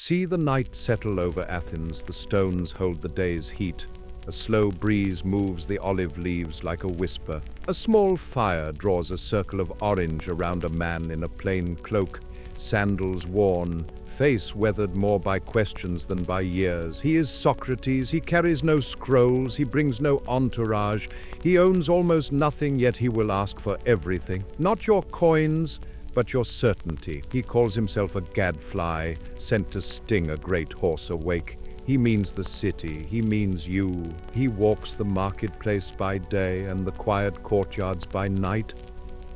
See the night settle over Athens, the stones hold the day's heat. A slow breeze moves the olive leaves like a whisper. A small fire draws a circle of orange around a man in a plain cloak, sandals worn, face weathered more by questions than by years. He is Socrates, he carries no scrolls, he brings no entourage, he owns almost nothing, yet he will ask for everything. Not your coins, but your certainty. He calls himself a gadfly, sent to sting a great horse awake. He means the city, he means you. He walks the marketplace by day and the quiet courtyards by night,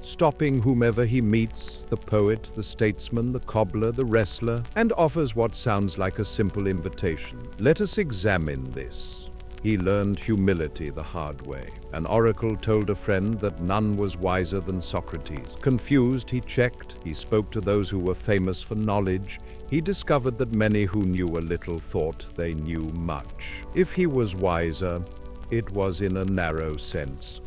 stopping whomever he meets, the poet, the statesman, the cobbler, the wrestler, and offers what sounds like a simple invitation. Let us examine this. He learned humility the hard way. An oracle told a friend that none was wiser than Socrates. Confused, he checked. He spoke to those who were famous for knowledge. He discovered that many who knew a little thought they knew much. If he was wiser, it was in a narrow sense.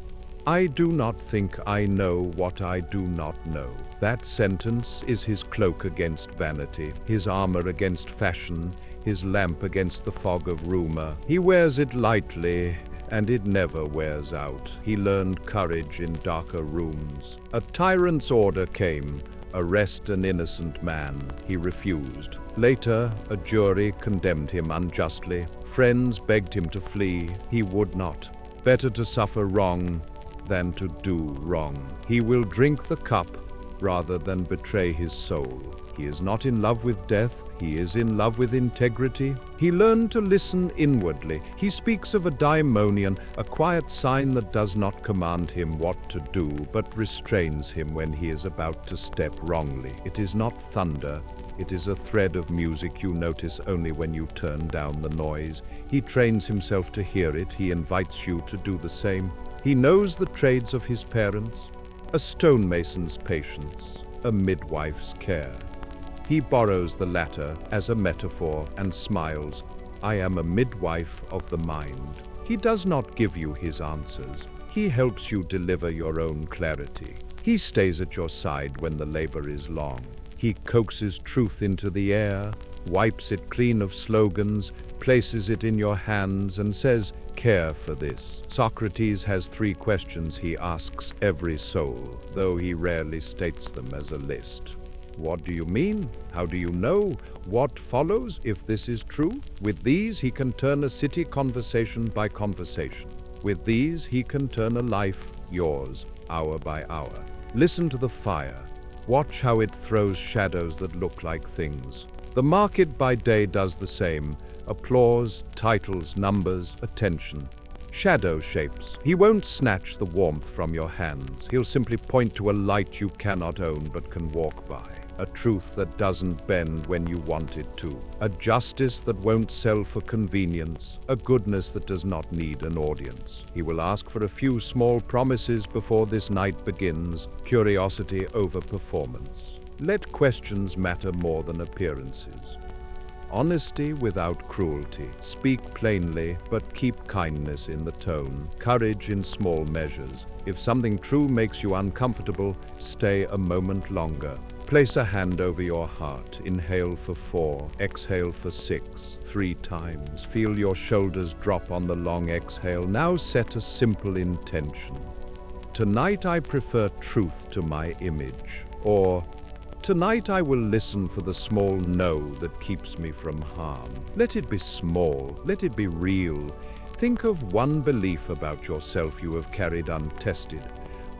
I do not think I know what I do not know. That sentence is his cloak against vanity, his armor against fashion, his lamp against the fog of rumor. He wears it lightly, and it never wears out. He learned courage in darker rooms. A tyrant's order came, arrest an innocent man. He refused. Later, a jury condemned him unjustly. Friends begged him to flee. He would not. Better to suffer wrong than to do wrong. He will drink the cup rather than betray his soul. He is not in love with death, he is in love with integrity. He learned to listen inwardly. He speaks of a daimonion, a quiet sign that does not command him what to do, but restrains him when he is about to step wrongly. It is not thunder, it is a thread of music you notice only when you turn down the noise. He trains himself to hear it, he invites you to do the same. He knows the trades of his parents, a stonemason's patience, a midwife's care. He borrows the latter as a metaphor and smiles. I am a midwife of the mind. He does not give you his answers. He helps you deliver your own clarity. He stays at your side when the labor is long. He coaxes truth into the air, wipes it clean of slogans, places it in your hands and says, care for this. Socrates has 3 questions he asks every soul, though he rarely states them as a list. What do you mean? How do you know? What follows if this is true? With these, he can turn a city conversation by conversation. With these, he can turn a life, yours, hour by hour. Listen to the fire. Watch how it throws shadows that look like things. The market by day does the same. Applause, titles, numbers, attention. Shadow shapes. He won't snatch the warmth from your hands. He'll simply point to a light you cannot own but can walk by. A truth that doesn't bend when you want it to. A justice that won't sell for convenience. A goodness that does not need an audience. He will ask for a few small promises before this night begins. Curiosity over performance. Let questions matter more than appearances. Honesty without cruelty. Speak plainly, but keep kindness in the tone. Courage in small measures. If something true makes you uncomfortable, stay a moment longer. Place a hand over your heart. Inhale for 4, exhale for 6, 3 times. Feel your shoulders drop on the long exhale. Now set a simple intention. Tonight I prefer truth to my image. Or, tonight I will listen for the small no that keeps me from harm. Let it be small, let it be real. Think of one belief about yourself you have carried untested.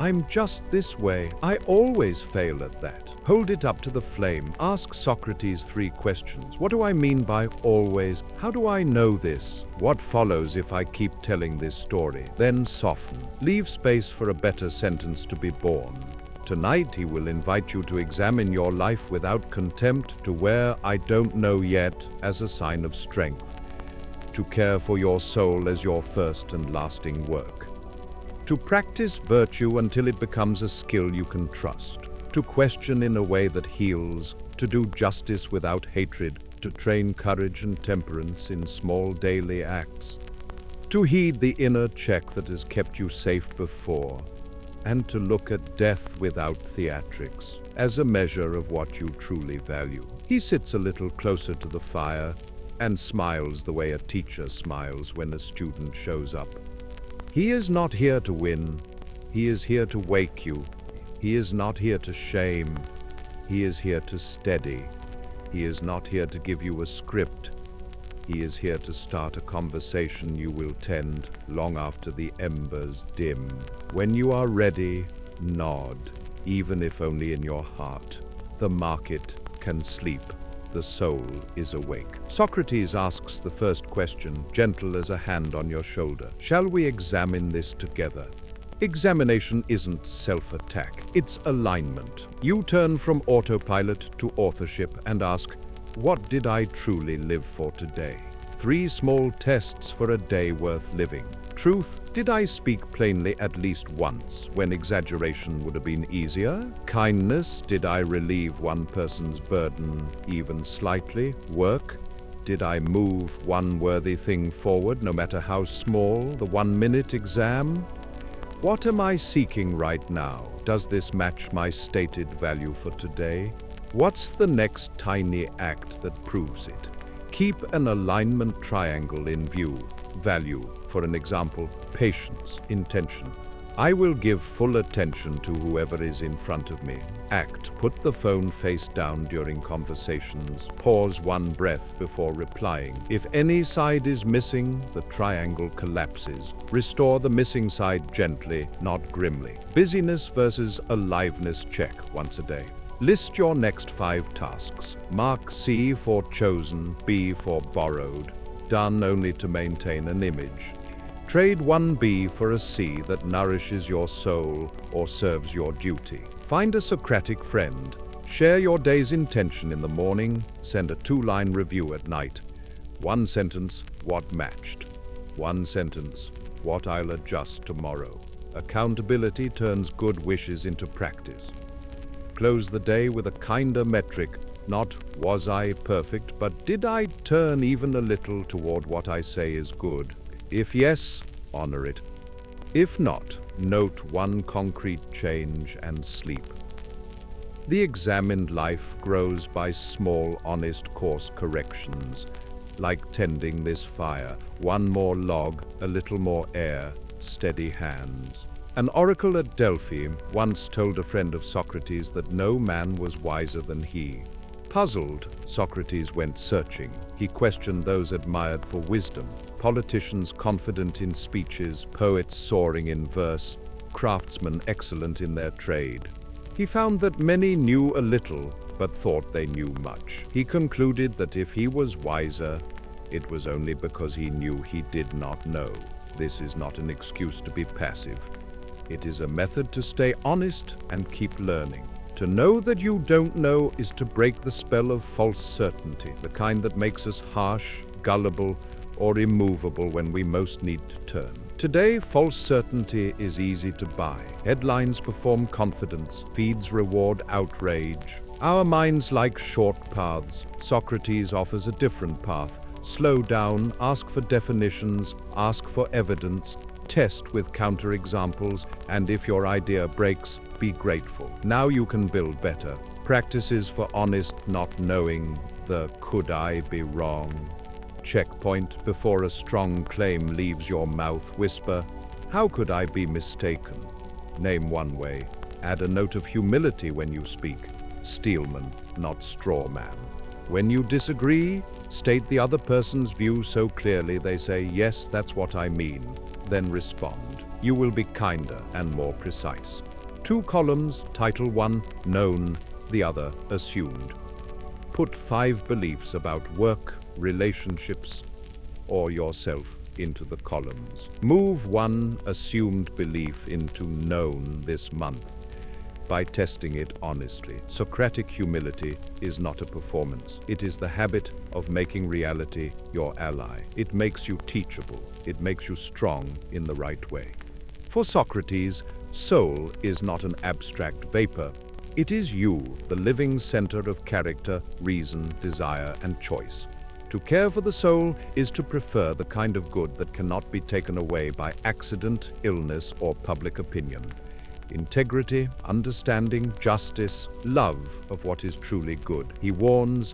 I'm just this way. I always fail at that. Hold it up to the flame. Ask Socrates 3 questions. What do I mean by always? How do I know this? What follows if I keep telling this story? Then soften. Leave space for a better sentence to be born. Tonight he will invite you to examine your life without contempt, to wear I don't know yet as a sign of strength, to care for your soul as your first and lasting work, to practice virtue until it becomes a skill you can trust, to question in a way that heals, to do justice without hatred, to train courage and temperance in small daily acts, to heed the inner check that has kept you safe before, and to look at death without theatrics, as a measure of what you truly value. He sits a little closer to the fire and smiles the way a teacher smiles when a student shows up. He is not here to win. He is here to wake you. He is not here to shame. He is here to steady. He is not here to give you a script. He is here to start a conversation you will tend long after the embers dim. When you are ready, nod, even if only in your heart. The market can sleep. The soul is awake. Socrates asks the first question, gentle as a hand on your shoulder. Shall we examine this together? Examination isn't self-attack, it's alignment. You turn from autopilot to authorship and ask, what did I truly live for today? 3 small tests for a day worth living. Truth, did I speak plainly at least once when exaggeration would have been easier? Kindness, did I relieve one person's burden even slightly? Work, did I move one worthy thing forward no matter how small? The 1-minute exam? What am I seeking right now? Does this match my stated value for today? What's the next tiny act that proves it? Keep an alignment triangle in view. Value, for an example, patience, intention. I will give full attention to whoever is in front of me. Act, put the phone face down during conversations. Pause 1 breath before replying. If any side is missing, the triangle collapses. Restore the missing side gently, not grimly. Busyness versus aliveness check once a day. List your next 5 tasks. Mark C for chosen, B for borrowed, done only to maintain an image. Trade 1B for a C that nourishes your soul or serves your duty. Find a Socratic friend. Share your day's intention in the morning. Send a 2-line review at night. 1 sentence, what matched. 1 sentence, what I'll adjust tomorrow. Accountability turns good wishes into practice. Close the day with a kinder metric, not was I perfect, but did I turn even a little toward what I say is good? If yes, honor it. If not, note 1 concrete change and sleep. The examined life grows by small, honest course corrections, like tending this fire. 1 more log, a little more air, steady hands. An oracle at Delphi once told a friend of Socrates that no man was wiser than he. Puzzled, Socrates went searching. He questioned those admired for wisdom, politicians confident in speeches, poets soaring in verse, craftsmen excellent in their trade. He found that many knew a little, but thought they knew much. He concluded that if he was wiser, it was only because he knew he did not know. This is not an excuse to be passive. It is a method to stay honest and keep learning. To know that you don't know is to break the spell of false certainty, the kind that makes us harsh, gullible, or immovable when we most need to turn. Today, false certainty is easy to buy. Headlines perform confidence, feeds reward outrage. Our minds like short paths. Socrates offers a different path. Slow down, ask for definitions, ask for evidence, test with counterexamples, and if your idea breaks, be grateful. Now you can build better. Practices for honest not knowing, the could I be wrong? Checkpoint before a strong claim leaves your mouth. Whisper, how could I be mistaken? Name 1 way. Add a note of humility when you speak. Steelman, not straw man. When you disagree, state the other person's view so clearly they say, yes, that's what I mean. Then respond. You will be kinder and more precise. 2 columns, title 1, known, the other, assumed. Put 5 beliefs about work, relationships, or yourself into the columns. Move 1 assumed belief into known this month by testing it honestly. Socratic humility is not a performance. It is the habit of making reality your ally. It makes you teachable. It makes you strong in the right way. For Socrates, soul is not an abstract vapor. It is you, the living center of character, reason, desire, and choice. To care for the soul is to prefer the kind of good that cannot be taken away by accident, illness, or public opinion. integrity, understanding, justice, love of what is truly good. He warns,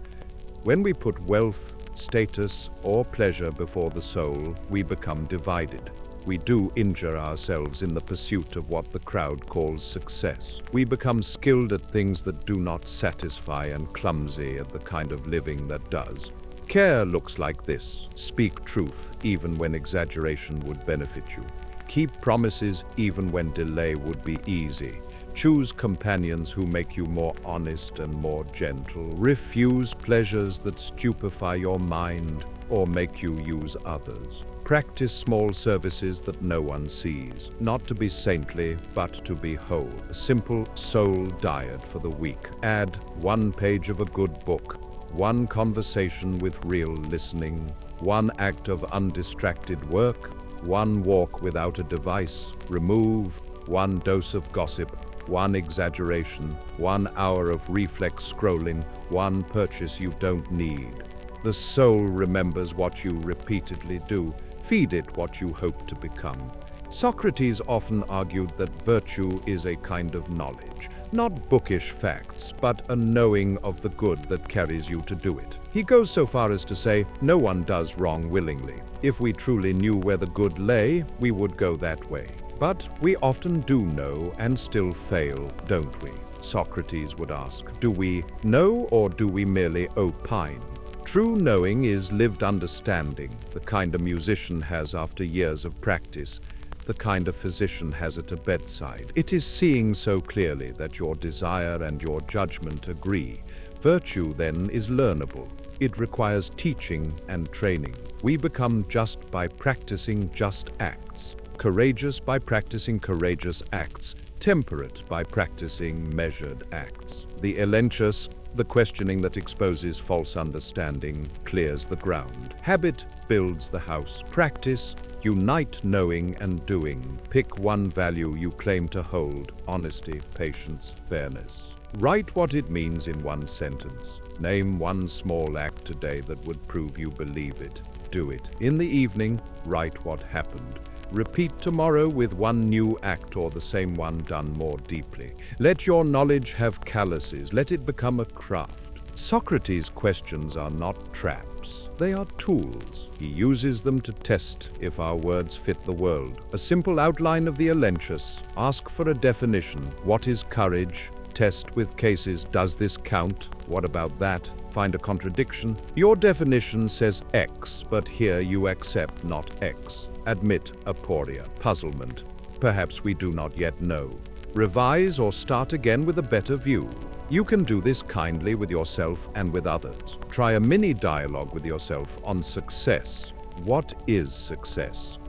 when we put wealth, status, or pleasure before the soul, we become divided. We do injure ourselves in the pursuit of what the crowd calls success. We become skilled at things that do not satisfy and clumsy at the kind of living that does. Care looks like this. Speak truth, even when exaggeration would benefit you. Keep promises, even when delay would be easy. Choose companions who make you more honest and more gentle. Refuse pleasures that stupefy your mind or make you use others. Practice small services that no one sees, not to be saintly, but to be whole. A simple soul diet for the week. Add 1 page of a good book, 1 conversation with real listening, 1 act of undistracted work, 1 walk without a device. Remove 1 dose of gossip, 1 exaggeration, 1 hour of reflex scrolling, 1 purchase you don't need. The soul remembers what you repeatedly do. Feed it what you hope to become. Socrates often argued that virtue is a kind of knowledge, not bookish facts, but a knowing of the good that carries you to do it. He goes so far as to say, no one does wrong willingly. If we truly knew where the good lay, we would go that way. But we often do know and still fail, don't we? Socrates would ask, do we know or do we merely opine? True knowing is lived understanding, the kind a musician has after years of practice, the kind a physician has at a bedside. It is seeing so clearly that your desire and your judgment agree. Virtue, then, is learnable. It requires teaching and training. We become just by practicing just acts, courageous by practicing courageous acts, temperate by practicing measured acts. The elenchus, the questioning that exposes false understanding, clears the ground. Habit builds the house. Practice, unite knowing and doing. Pick 1 value you claim to hold: honesty, patience, fairness. Write what it means in 1 sentence. Name 1 small act today that would prove you believe it. Do it. In the evening, write what happened. Repeat tomorrow with 1 new act or the same one done more deeply. Let your knowledge have calluses. Let it become a craft. Socrates' questions are not traps. They are tools. He uses them to test if our words fit the world. A simple outline of the elenchus. Ask for a definition. What is courage? Test with cases. Does this count? What about that? Find a contradiction. Your definition says X, but here you accept not X. Admit aporia, puzzlement. Perhaps we do not yet know. Revise or start again with a better view. You can do this kindly with yourself and with others. Try a mini dialogue with yourself on success. What is success?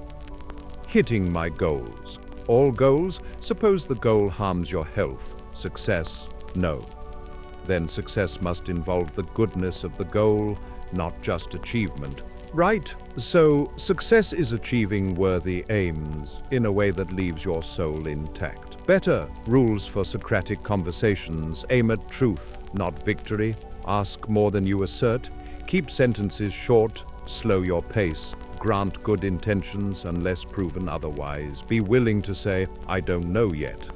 Hitting my goals. All goals? Suppose the goal harms your health. Success? No. Then success must involve the goodness of the goal, not just achievement. Right, so success is achieving worthy aims in a way that leaves your soul intact. Better, rules for Socratic conversations: aim at truth, not victory. Ask more than you assert. Keep sentences short. Slow your pace. Grant good intentions unless proven otherwise. Be willing to say, I don't know yet.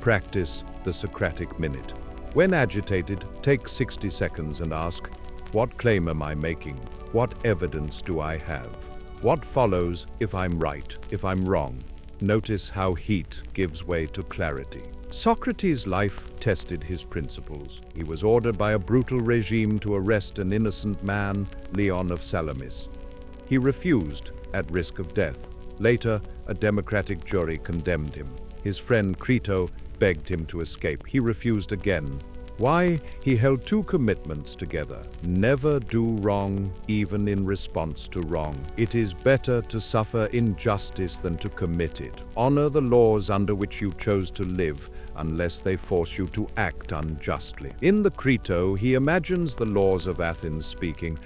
Practice the Socratic minute. When agitated, take 60 seconds and ask, what claim am I making? What evidence do I have? What follows if I'm right, if I'm wrong? Notice how heat gives way to clarity. Socrates' life tested his principles. He was ordered by a brutal regime to arrest an innocent man, Leon of Salamis. He refused, at risk of death. Later, a democratic jury condemned him. His friend Crito begged him to escape. He refused again. Why? He held 2 commitments together. Never do wrong, even in response to wrong. It is better to suffer injustice than to commit it. Honor the laws under which you chose to live, unless they force you to act unjustly. In the Crito, he imagines the laws of Athens speaking,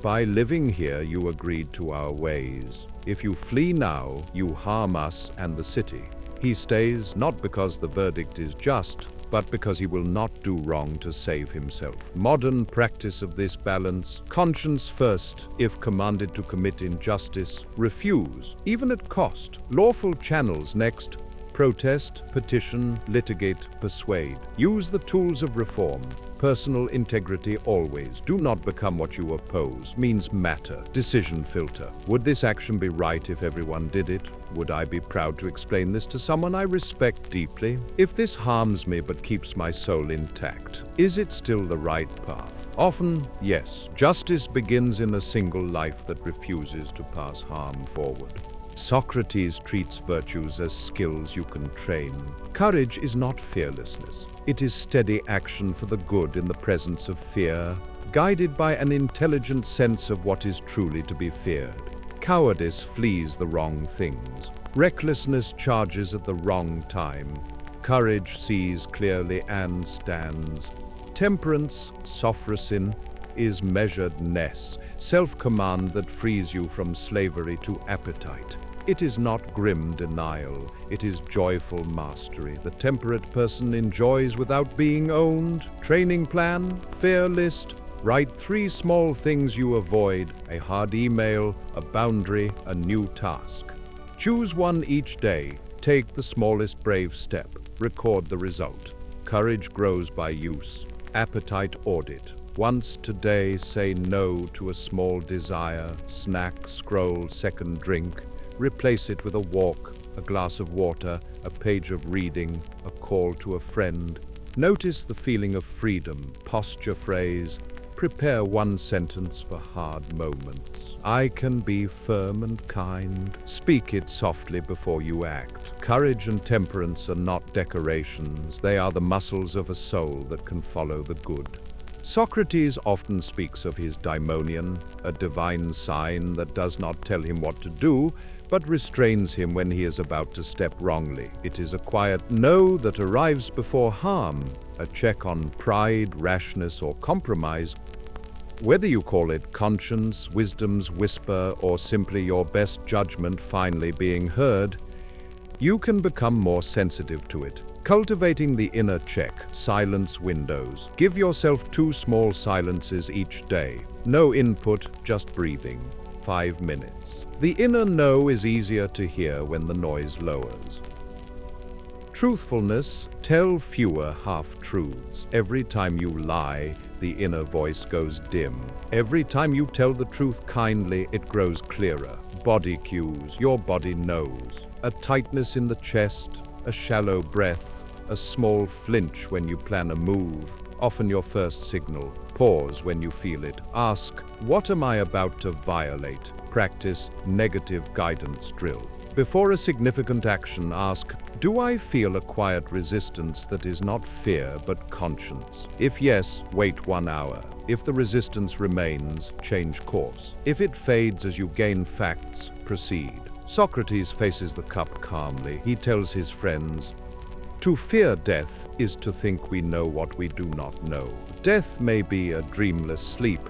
by living here, you agreed to our ways. If you flee now, you harm us and the city. He stays not because the verdict is just, but because he will not do wrong to save himself. Modern practice of this balance: conscience first, if commanded to commit injustice, refuse, even at cost. Lawful channels next, Protest, petition, litigate, persuade. Use the tools of reform. Personal integrity always. Do not become what you oppose. Means matter. Decision filter. Would this action be right if everyone did it? Would I be proud to explain this to someone I respect deeply? If this harms me but keeps my soul intact, is it still the right path? Often, yes. Justice begins in a single life that refuses to pass harm forward. Socrates treats virtues as skills you can train. Courage is not fearlessness. It is steady action for the good in the presence of fear, guided by an intelligent sense of what is truly to be feared. Cowardice flees the wrong things. Recklessness charges at the wrong time. Courage sees clearly and stands. Temperance, sophrosin, is measuredness, self-command that frees you from slavery to appetite. It is not grim denial, it is joyful mastery. The temperate person enjoys without being owned. Training plan, fear list. Write 3 small things you avoid: a hard email, a boundary, a new task. Choose one each day. Take the smallest brave step. Record the result. Courage grows by use. Appetite audit. Once today, say no to a small desire, snack, scroll, second drink. Replace it with a walk, a glass of water, a page of reading, a call to a friend. Notice the feeling of freedom. Posture phrase. Prepare one sentence for hard moments. I can be firm and kind. Speak it softly before you act. Courage and temperance are not decorations. They are the muscles of a soul that can follow the good. Socrates often speaks of his daimonion, a divine sign that does not tell him what to do, but restrains him when he is about to step wrongly. It is a quiet no that arrives before harm, a check on pride, rashness, or compromise. Whether you call it conscience, wisdom's whisper, or simply your best judgment finally being heard, you can become more sensitive to it. Cultivating the inner check, silence windows. Give yourself 2 small silences each day. No input, just breathing. 5 minutes. The inner no is easier to hear when the noise lowers. Truthfulness, tell fewer half-truths. Every time you lie, the inner voice goes dim. Every time you tell the truth kindly, it grows clearer. Body cues, your body knows. A tightness in the chest, a shallow breath, a small flinch when you plan a move, often your first signal. Pause when you feel it. Ask, what am I about to violate? Practice negative guidance drill. Before a significant action, ask, do I feel a quiet resistance that is not fear but conscience? If yes, wait 1 hour. If the resistance remains, change course. If it fades as you gain facts, proceed. Socrates faces the cup calmly. He tells his friends, to fear death is to think we know what we do not know. Death may be a dreamless sleep,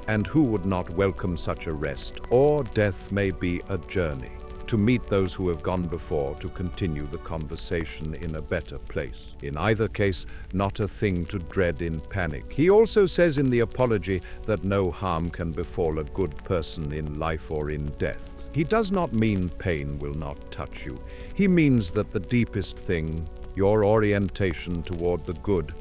and who would not welcome such a rest? Or death may be a journey, to meet those who have gone before, to continue the conversation in a better place. In either case, not a thing to dread in panic. He also says in the Apology that no harm can befall a good person in life or in death. He does not mean pain will not touch you. He means that the deepest thing, your orientation toward the good,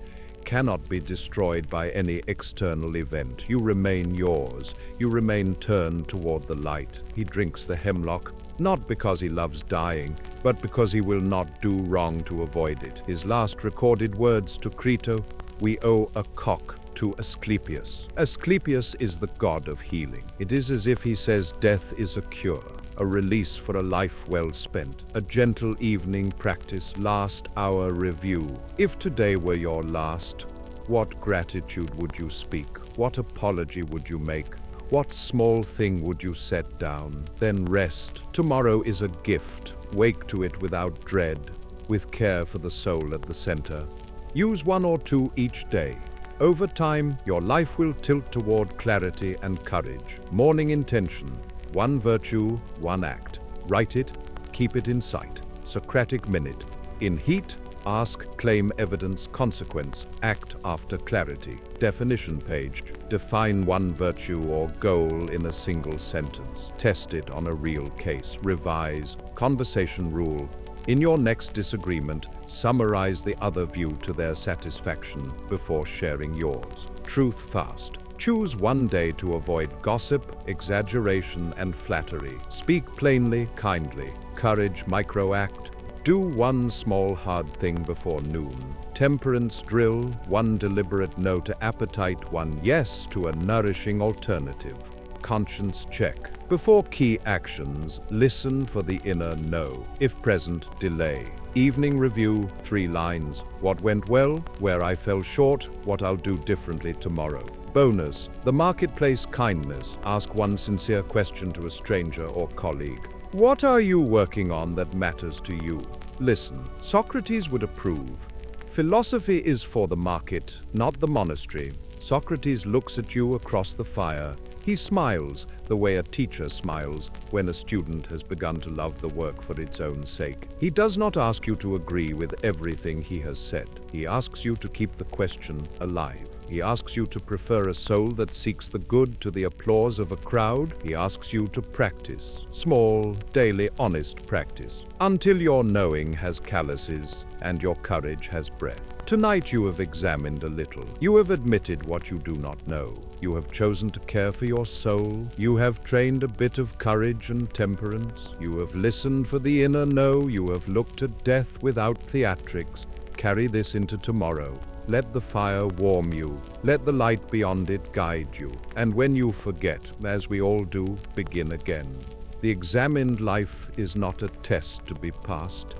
cannot be destroyed by any external event. You remain yours. You remain turned toward the light. He drinks the hemlock, not because he loves dying, but because he will not do wrong to avoid it. His last recorded words to Crito, we owe a cock to Asclepius. Asclepius is the god of healing. It is as if he says death is a cure, a release for a life well spent, a gentle evening practice, last hour review. If today were your last, what gratitude would you speak? What apology would you make? What small thing would you set down? Then rest. Tomorrow is a gift. Wake to it without dread, with care for the soul at the center. Use 1 or 2 each day. Over time, your life will tilt toward clarity and courage. Morning intention. 1 virtue, 1 act. Write it, keep it in sight. Socratic minute. In heat, ask, claim evidence, consequence, act after clarity. Definition page. Define 1 virtue or goal in a single sentence. Test it on a real case. Revise. Conversation rule. In your next disagreement, summarize the other view to their satisfaction before sharing yours. Truth fast. Choose one day to avoid gossip, exaggeration, and flattery. Speak plainly, kindly. Courage, microact. Do one small hard thing before noon. Temperance drill, one deliberate no to appetite, one yes to a nourishing alternative. Conscience check. Before key actions, listen for the inner no. If present, delay. Evening review, 3 lines. What went well, where I fell short, what I'll do differently tomorrow. Bonus, the marketplace kindness. Ask one sincere question to a stranger or colleague. What are you working on that matters to you? Listen, Socrates would approve. Philosophy is for the market, not the monastery. Socrates looks at you across the fire. He smiles the way a teacher smiles when a student has begun to love the work for its own sake. He does not ask you to agree with everything he has said. He asks you to keep the question alive. He asks you to prefer a soul that seeks the good to the applause of a crowd. He asks you to practice, small, daily, honest practice, until your knowing has calluses and your courage has breath. Tonight you have examined a little. You have admitted what you do not know. You have chosen to care for your soul. You have trained a bit of courage and temperance. You have listened for the inner no. You have looked at death without theatrics. Carry this into tomorrow. Let the fire warm you. Let the light beyond it guide you. And when you forget, as we all do, begin again. The examined life is not a test to be passed.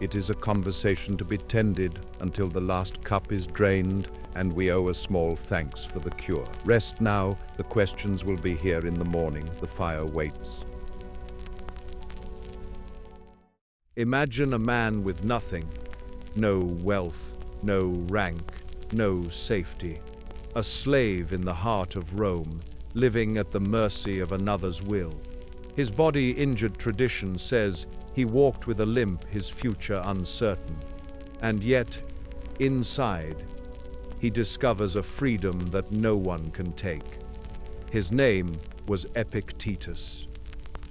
It is a conversation to be tended until the last cup is drained and we owe a small thanks for the cure. Rest now. The questions will be here in the morning. The fire waits. Imagine a man with nothing. No wealth. No rank, no safety. A slave in the heart of Rome, living at the mercy of another's will. His body injured, tradition says he walked with a limp, his future uncertain. And yet, inside, he discovers a freedom that no one can take. His name was Epictetus.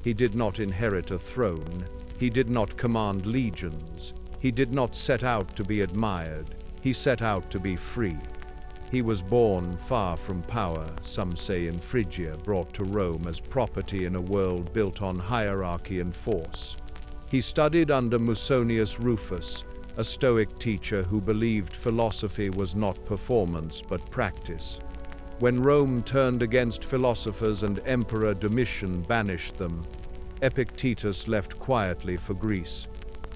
He did not inherit a throne. He did not command legions. He did not set out to be admired. He set out to be free. He was born far from power, some say in Phrygia, brought to Rome as property in a world built on hierarchy and force. He studied under Musonius Rufus, a Stoic teacher who believed philosophy was not performance but practice. When Rome turned against philosophers and Emperor Domitian banished them, Epictetus left quietly for Greece.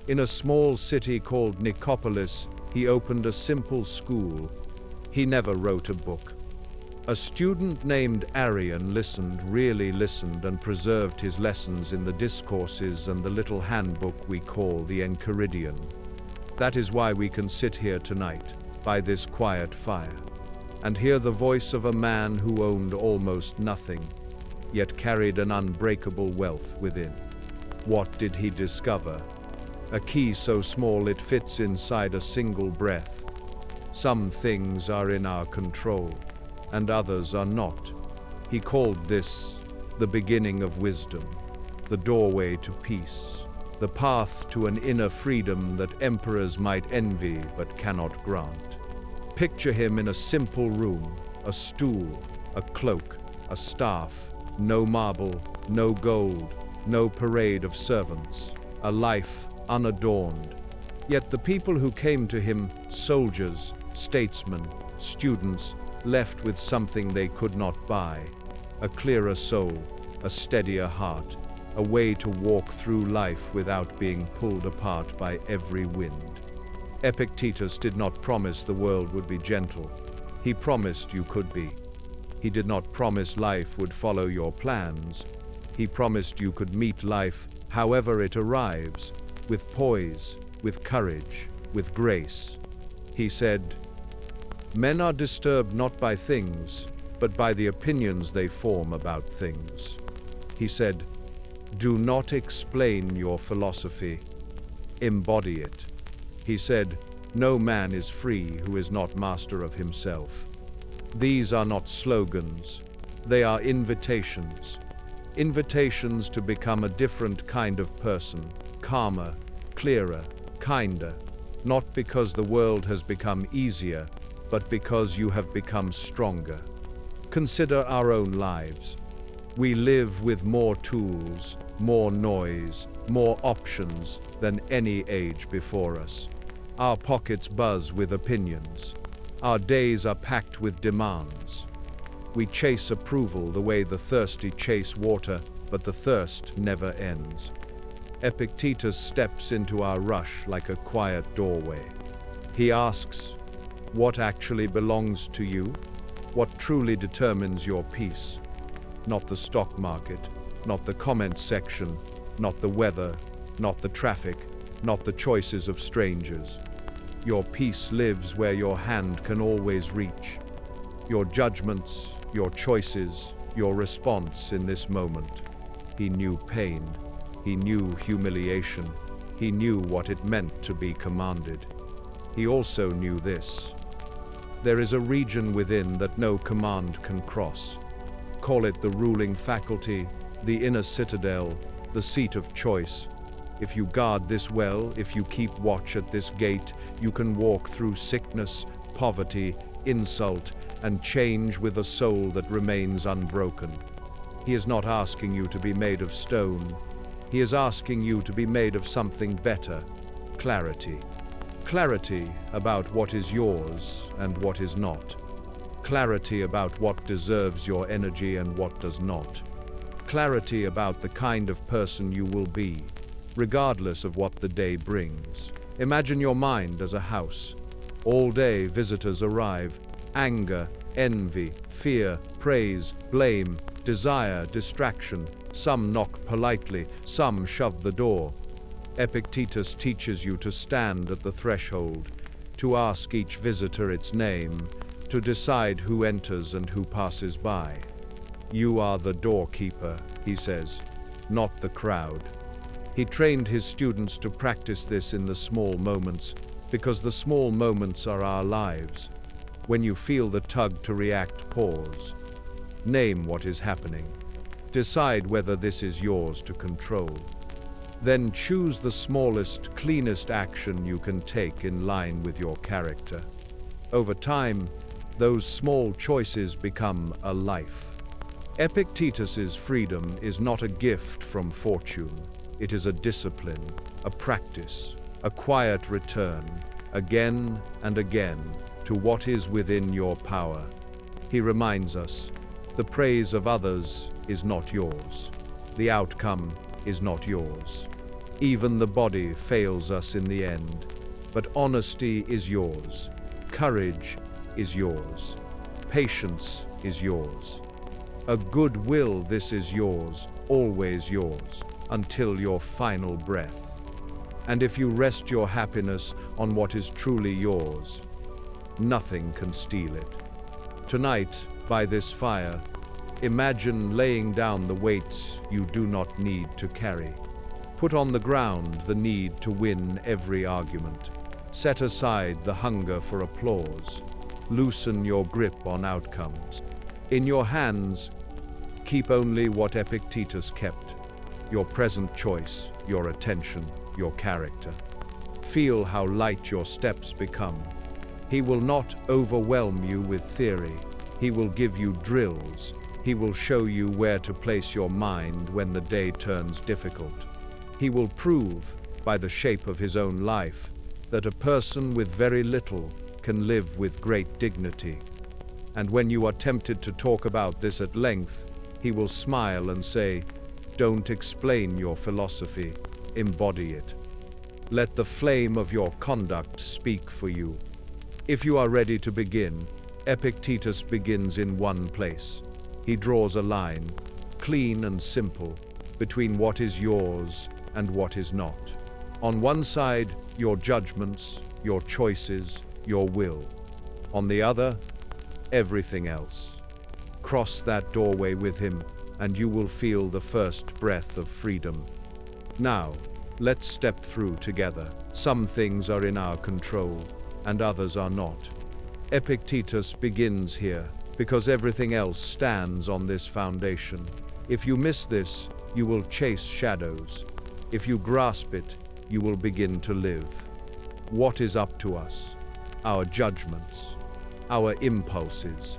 In a small city called Nicopolis, he opened a simple school. He never wrote a book. A student named Arian really listened, and preserved his lessons in the discourses and the little handbook we call the Enchiridion. That is why we can sit here tonight, by this quiet fire, and hear the voice of a man who owned almost nothing, yet carried an unbreakable wealth within. What did he discover? A key so small it fits inside a single breath. Some things are in our control, and others are not. He called this the beginning of wisdom, the doorway to peace, the path to an inner freedom that emperors might envy but cannot grant. Picture him in a simple room, a stool, a cloak, a staff, no marble, no gold, no parade of servants, a life unadorned. Yet the people who came to him, soldiers, statesmen, students, left with something they could not buy, a clearer soul, a steadier heart, a way to walk through life without being pulled apart by every wind. Epictetus did not promise the world would be gentle. He promised you could be. He did not promise life would follow your plans. He promised you could meet life however it arrives, with poise, with courage, with grace. He said, "Men are disturbed not by things, but by the opinions they form about things." He said, "Do not explain your philosophy, embody it." He said, "No man is free who is not master of himself." These are not slogans, they are invitations. Invitations to become a different kind of person, calmer, clearer, kinder, not because the world has become easier, but because you have become stronger. Consider our own lives. We live with more tools, more noise, more options than any age before us. Our pockets buzz with opinions. Our days are packed with demands. We chase approval the way the thirsty chase water, but the thirst never ends. Epictetus steps into our rush like a quiet doorway. He asks, what actually belongs to you? What truly determines your peace? Not the stock market, not the comment section, not the weather, not the traffic, not the choices of strangers. Your peace lives where your hand can always reach. Your judgments, your choices, your response in this moment. He knew pain. He knew humiliation. He knew what it meant to be commanded. He also knew this. There is a region within that no command can cross. Call it the ruling faculty, the inner citadel, the seat of choice. If you guard this well, if you keep watch at this gate, you can walk through sickness, poverty, insult, and change with a soul that remains unbroken. He is not asking you to be made of stone. He is asking you to be made of something better, clarity. Clarity about what is yours and what is not. Clarity about what deserves your energy and what does not. Clarity about the kind of person you will be, regardless of what the day brings. Imagine your mind as a house. All day visitors arrive. Anger, envy, fear, praise, blame, desire, distraction. Some knock politely, some shove the door. Epictetus teaches you to stand at the threshold, to ask each visitor its name, to decide who enters and who passes by. You are the doorkeeper, he says, not the crowd. He trained his students to practice this in the small moments, because the small moments are our lives. When you feel the tug to react, pause. Name what is happening. Decide whether this is yours to control. Then choose the smallest, cleanest action you can take in line with your character. Over time, those small choices become a life. Epictetus's freedom is not a gift from fortune. It is a discipline, a practice, a quiet return, again and again, to what is within your power. He reminds us, the praise of others is not yours. The outcome is not yours. Even the body fails us in the end, but honesty is yours. Courage is yours. Patience is yours. A good will, this is yours, always yours, until your final breath. And if you rest your happiness on what is truly yours, nothing can steal it. Tonight, by this fire, imagine laying down the weights you do not need to carry. Put on the ground the need to win every argument. Set aside the hunger for applause. Loosen your grip on outcomes. In your hands, keep only what Epictetus kept. Your present choice, your attention, your character. Feel how light your steps become. He will not overwhelm you with theory. He will give you drills. He will show you where to place your mind when the day turns difficult. He will prove, by the shape of his own life, that a person with very little can live with great dignity. And when you are tempted to talk about this at length, he will smile and say, don't explain your philosophy, embody it. Let the flame of your conduct speak for you. If you are ready to begin, Epictetus begins in one place. He draws a line, clean and simple, between what is yours and what is not. On one side, your judgments, your choices, your will. On the other, everything else. Cross that doorway with him, and you will feel the first breath of freedom. Now, let's step through together. Some things are in our control, and others are not. Epictetus begins here, because everything else stands on this foundation. If you miss this, you will chase shadows. If you grasp it, you will begin to live. What is up to us? Our judgments, our impulses,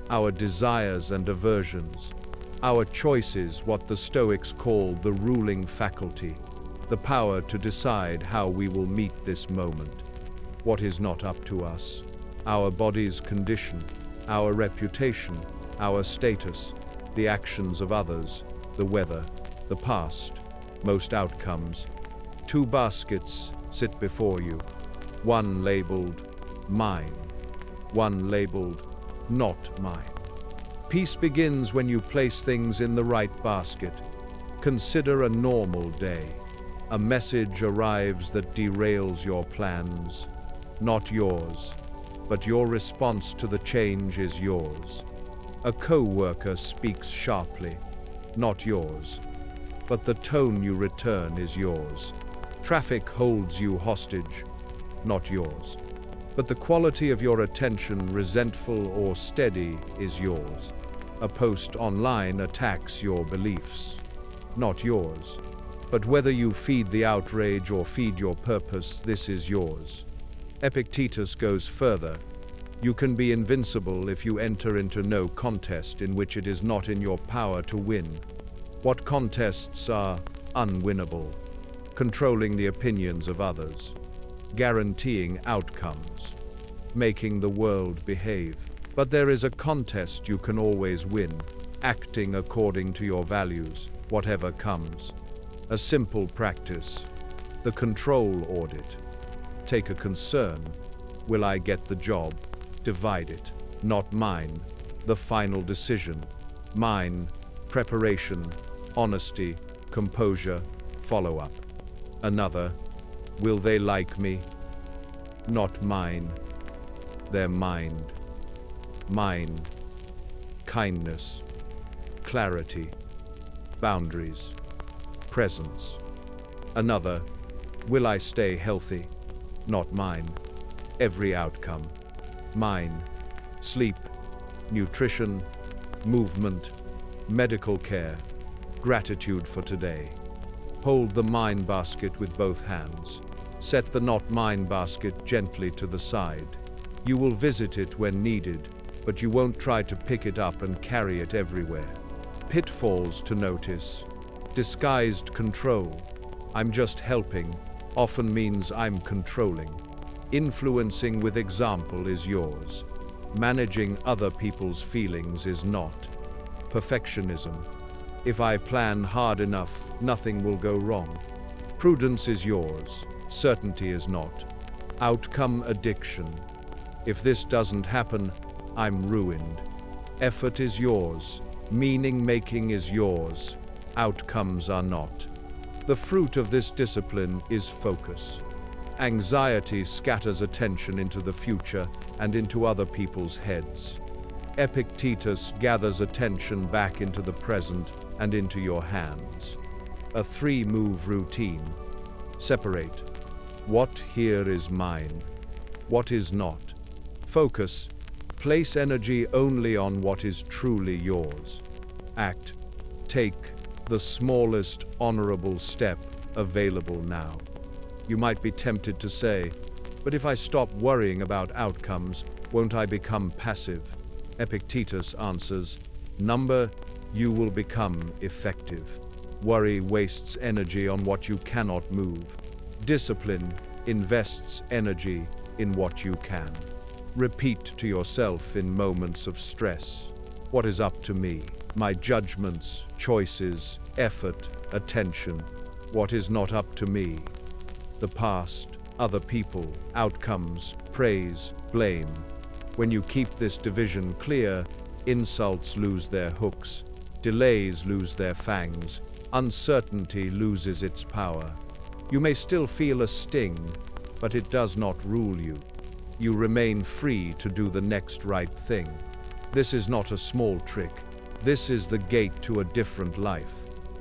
our desires and aversions, our choices, what the Stoics call the ruling faculty, the power to decide how we will meet this moment. What is not up to us? Our body's condition, our reputation, our status, the actions of others, the weather, the past, most outcomes. 2 baskets sit before you, one labeled mine, one labeled not mine. Peace begins when you place things in the right basket. Consider a normal day. A message arrives that derails your plans, not yours, but your response to the change is yours. A co-worker speaks sharply, not yours, but the tone you return is yours. Traffic holds you hostage, not yours, but the quality of your attention, resentful or steady, is yours. A post online attacks your beliefs, not yours, but whether you feed the outrage or feed your purpose, this is yours. Epictetus goes further. You can be invincible if you enter into no contest in which it is not in your power to win. What contests are unwinnable? Controlling the opinions of others, guaranteeing outcomes, making the world behave. But there is a contest you can always win, acting according to your values, whatever comes. A simple practice, the control audit. Take a concern. Will I get the job? Divide it. Not mine. The final decision. Mine. Preparation. Honesty. Composure. Follow-up. Another. Will they like me? Not mine. Their mind. Mine. Kindness. Clarity. Boundaries. Presence. Another. Will I stay healthy? Not mine. Every outcome. Mine. Sleep. Nutrition. Movement. Medical care. Gratitude for today. Hold the mine basket with both hands. Set the not mine basket gently to the side. You will visit it when needed, but you won't try to pick it up and carry it everywhere. Pitfalls to notice. Disguised control. I'm just helping often means I'm controlling. Influencing with example is yours. Managing other people's feelings is not. Perfectionism. If I plan hard enough, nothing will go wrong. Prudence is yours. Certainty is not. Outcome addiction. If this doesn't happen, I'm ruined. Effort is yours. Meaning making is yours. Outcomes are not. The fruit of this discipline is focus. Anxiety scatters attention into the future and into other people's heads. Epictetus gathers attention back into the present and into your hands. A 3-move routine. Separate. What here is mine? What is not? Focus. Place energy only on what is truly yours. Act. Take the smallest honorable step available now. You might be tempted to say, but if I stop worrying about outcomes, won't I become passive? Epictetus answers, you will become effective. Worry wastes energy on what you cannot move. Discipline invests energy in what you can. Repeat to yourself in moments of stress. What is up to me? My judgments, choices, effort, attention. What is not up to me? The past, other people, outcomes, praise, blame. When you keep this division clear, insults lose their hooks, delays lose their fangs, uncertainty loses its power. You may still feel a sting, but it does not rule you. You remain free to do the next right thing. This is not a small trick. This is the gate to a different life.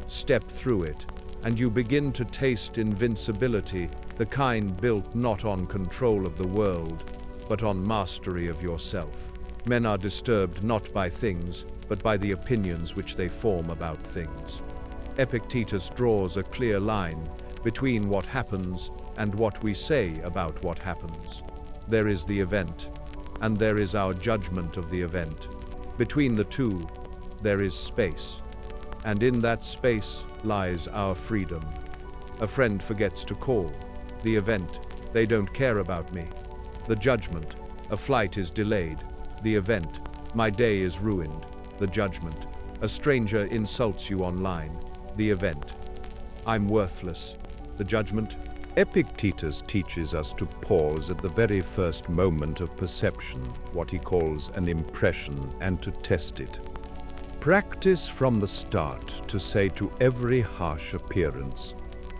Step through it, and you begin to taste invincibility, the kind built not on control of the world, but on mastery of yourself. Men are disturbed not by things, but by the opinions which they form about things. Epictetus draws a clear line. Between what happens and what we say about what happens, there is the event, and there is our judgment of the event. Between the two, there is space, and in that space lies our freedom. A friend forgets to call. The event, they don't care about me. The judgment, a flight is delayed. The event, my day is ruined. The judgment, a stranger insults you online. The event, I'm worthless. The judgment. Epictetus teaches us to pause at the very first moment of perception, what he calls an impression, and to test it. Practice from the start to say to every harsh appearance,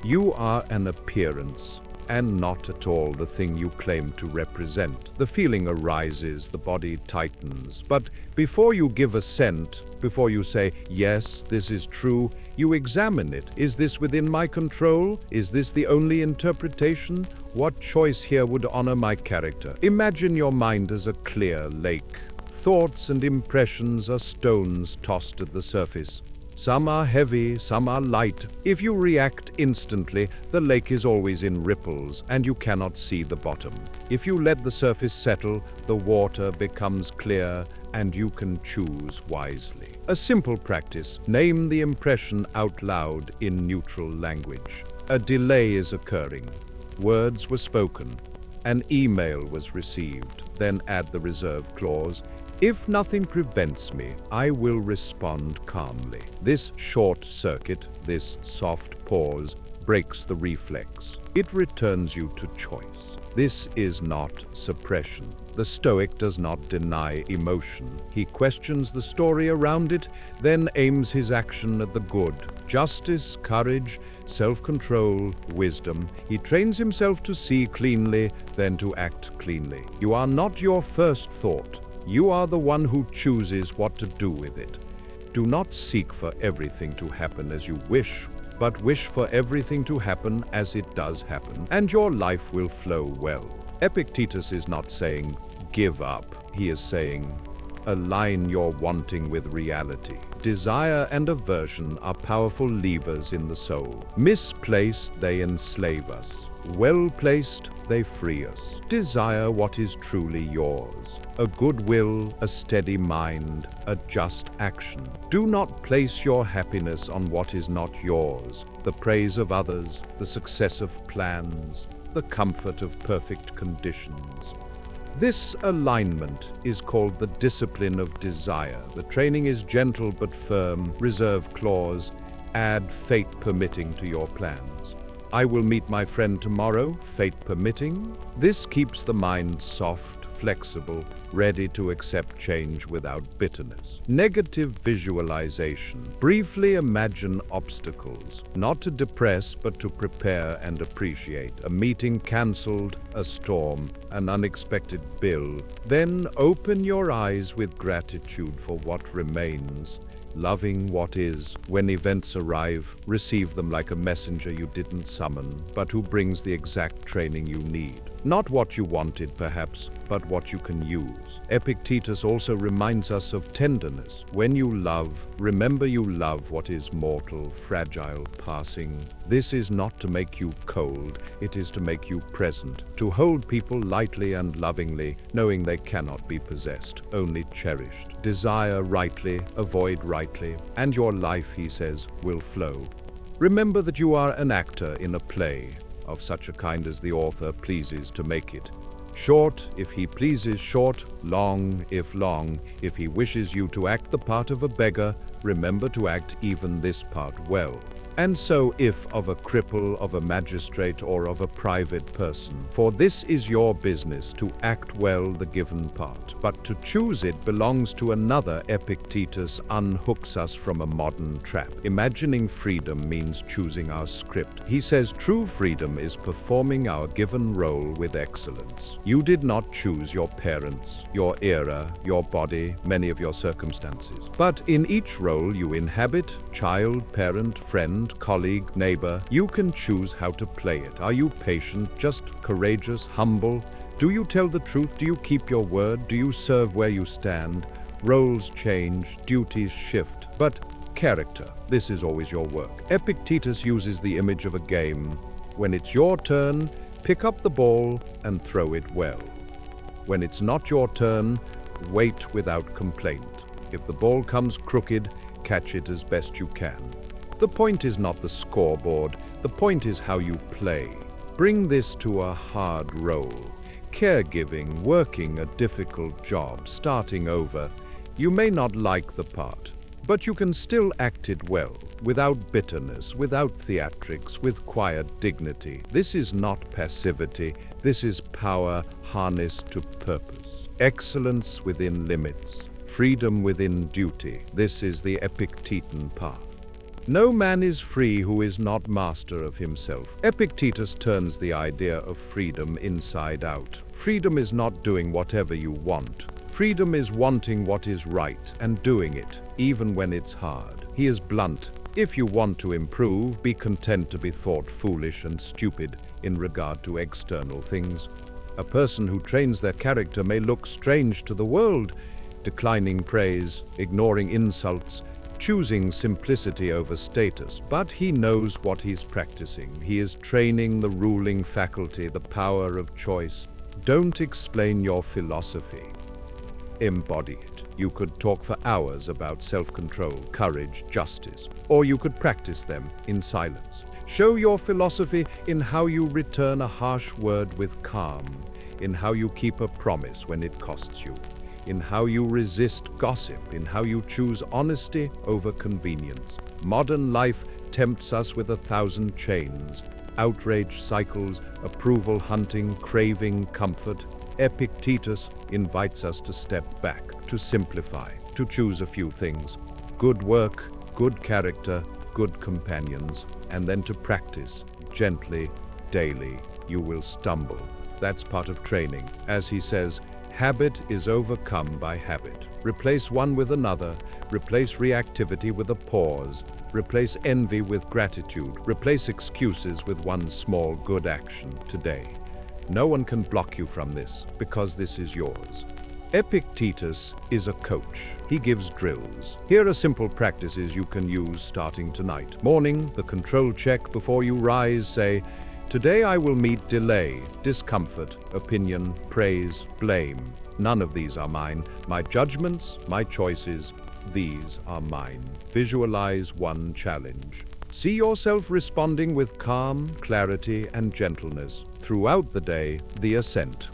you are an appearance, and not at all the thing you claim to represent. The feeling arises, the body tightens, but before you give assent, before you say, yes, this is true, you examine it. Is this within my control? Is this the only interpretation? What choice here would honor my character? Imagine your mind as a clear lake. Thoughts and impressions are stones tossed at the surface. Some are heavy, some are light. If you react instantly, the lake is always in ripples and you cannot see the bottom. If you let the surface settle, the water becomes clear and you can choose wisely. A simple practice: name the impression out loud in neutral language. A delay is occurring. Words were spoken. An email was received. Then add the reserve clause. If nothing prevents me, I will respond calmly. This short circuit, this soft pause, breaks the reflex. It returns you to choice. This is not suppression. The Stoic does not deny emotion. He questions the story around it, then aims his action at the good. Justice, courage, self-control, wisdom. He trains himself to see cleanly, then to act cleanly. You are not your first thought. You are the one who chooses what to do with it. Do not seek for everything to happen as you wish, but wish for everything to happen as it does happen, and your life will flow well. Epictetus is not saying, give up. He is saying, align your wanting with reality. Desire and aversion are powerful levers in the soul. Misplaced, they enslave us. Well-placed, they free us. Desire what is truly yours. A good will, a steady mind, a just action. Do not place your happiness on what is not yours. The praise of others, the success of plans, the comfort of perfect conditions. This alignment is called the discipline of desire. The training is gentle but firm. Reserve clause. Add fate permitting to your plans. I will meet my friend tomorrow, fate permitting. This keeps the mind soft, flexible, ready to accept change without bitterness. Negative visualization. Briefly imagine obstacles, not to depress but to prepare and appreciate. A meeting cancelled, a storm, an unexpected bill. Then open your eyes with gratitude for what remains. Loving what is. When events arrive, receive them like a messenger you didn't summon, but who brings the exact training you need. Not what you wanted, perhaps, but what you can use. Epictetus also reminds us of tenderness. When you love, remember you love what is mortal, fragile, passing. This is not to make you cold, it is to make you present, to hold people lightly and lovingly, knowing they cannot be possessed, only cherished. Desire rightly, avoid rightly, and your life, he says, will flow. Remember that you are an actor in a play, of such a kind as the author pleases to make it. Short, if he pleases short, long, if long. If he wishes you to act the part of a beggar, remember to act even this part well. And so if of a cripple, of a magistrate, or of a private person. For this is your business, to act well the given part. But to choose it belongs to another. Epictetus unhooks us from a modern trap. Imagining freedom means choosing our script. He says true freedom is performing our given role with excellence. You did not choose your parents, your era, your body, many of your circumstances. But in each role you inhabit, child, parent, friend, colleague, neighbor, you can choose how to play it. Are you patient, just courageous, humble? Do you tell the truth? Do you keep your word? Do you serve where you stand? Roles change, duties shift, but character. This is always your work. Epictetus uses the image of a game. When it's your turn, pick up the ball and throw it well. When it's not your turn, wait without complaint. If the ball comes crooked, catch it as best you can. The point is not the scoreboard, the point is how you play. Bring this to a hard role. Caregiving, working a difficult job, starting over. You may not like the part, but you can still act it well, without bitterness, without theatrics, with quiet dignity. This is not passivity, this is power harnessed to purpose. Excellence within limits, freedom within duty. This is the Epictetan path. No man is free who is not master of himself. Epictetus turns the idea of freedom inside out. Freedom is not doing whatever you want. Freedom is wanting what is right and doing it, even when it's hard. He is blunt. If you want to improve, be content to be thought foolish and stupid in regard to external things. A person who trains their character may look strange to the world, declining praise, ignoring insults, choosing simplicity over status, but he knows what he's practicing. He is training the ruling faculty, the power of choice. Don't explain your philosophy. Embody it. You could talk for hours about self-control, courage, justice, or you could practice them in silence. Show your philosophy in how you return a harsh word with calm, in how you keep a promise when it costs you, in how you resist gossip, in how you choose honesty over convenience. Modern life tempts us with 1,000 chains, outrage cycles, approval hunting, craving comfort. Epictetus invites us to step back, to simplify, to choose a few things: good work, good character, good companions, and then to practice gently, daily. You will stumble. That's part of training. As he says, habit is overcome by habit. Replace one with another. Replace reactivity with a pause. Replace envy with gratitude. Replace excuses with one small good action today. No one can block you from this, because this is yours. Epictetus is a coach. He gives drills. Here are simple practices you can use starting tonight. Morning, the control check before you rise. Say, today I will meet delay, discomfort, opinion, praise, blame. None of these are mine. My judgments, my choices, these are mine. Visualize one challenge. See yourself responding with calm, clarity, and gentleness. Throughout the day, the ascent.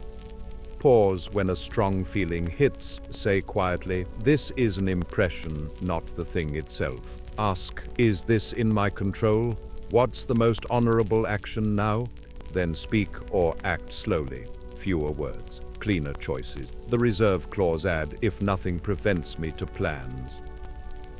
Pause when a strong feeling hits. Say quietly, this is an impression, not the thing itself. Ask, is this in my control? What's the most honorable action now? Then speak or act slowly. Fewer words, cleaner choices. The reserve clause add, if nothing prevents me to plans.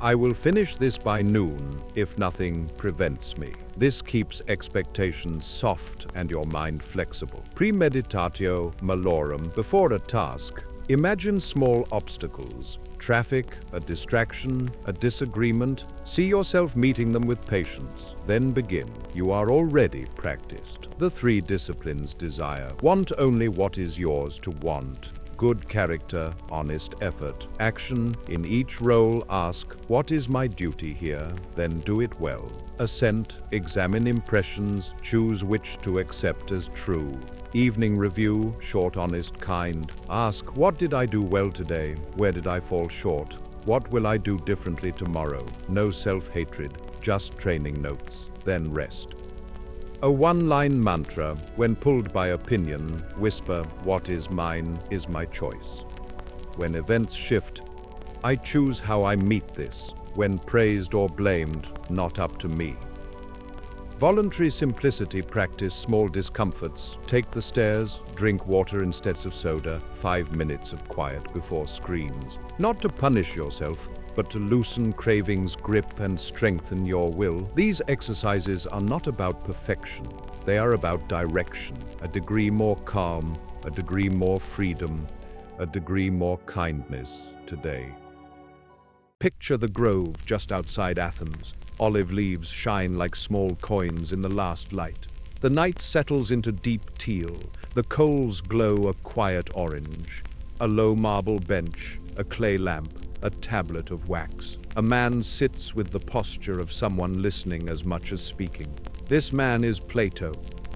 I will finish this by noon if nothing prevents me. This keeps expectations soft and your mind flexible. Premeditatio malorum. Before a task, imagine small obstacles. Traffic, a distraction, a disagreement. See yourself meeting them with patience. Then begin. You are already practiced. The 3 disciplines desire. Want only what is yours to want. Good character, honest effort. Action. In each role, ask, what is my duty here? Then do it well. Assent. Examine impressions. Choose which to accept as true. Evening review. Short, honest, kind. Ask, what did I do well today? Where did I fall short? What will I do differently tomorrow? No self-hatred, just training notes. Then rest. A one-line mantra. When pulled by opinion, whisper, what is mine is my choice. When events shift, I choose how I meet this. When praised or blamed, not up to me. Voluntary simplicity. Practice small discomforts. Take the stairs, drink water instead of soda, 5 minutes of quiet before screens. Not to punish yourself, but to loosen cravings' grip and strengthen your will. These exercises are not about perfection. They are about direction. A degree more calm, a degree more freedom, a degree more kindness today. Picture the grove just outside Athens. Olive leaves shine like small coins in the last light. The night settles into deep teal. The coals glow a quiet orange. A low marble bench, a clay lamp, a tablet of wax. A man sits with the posture of someone listening as much as speaking. This man is Plato.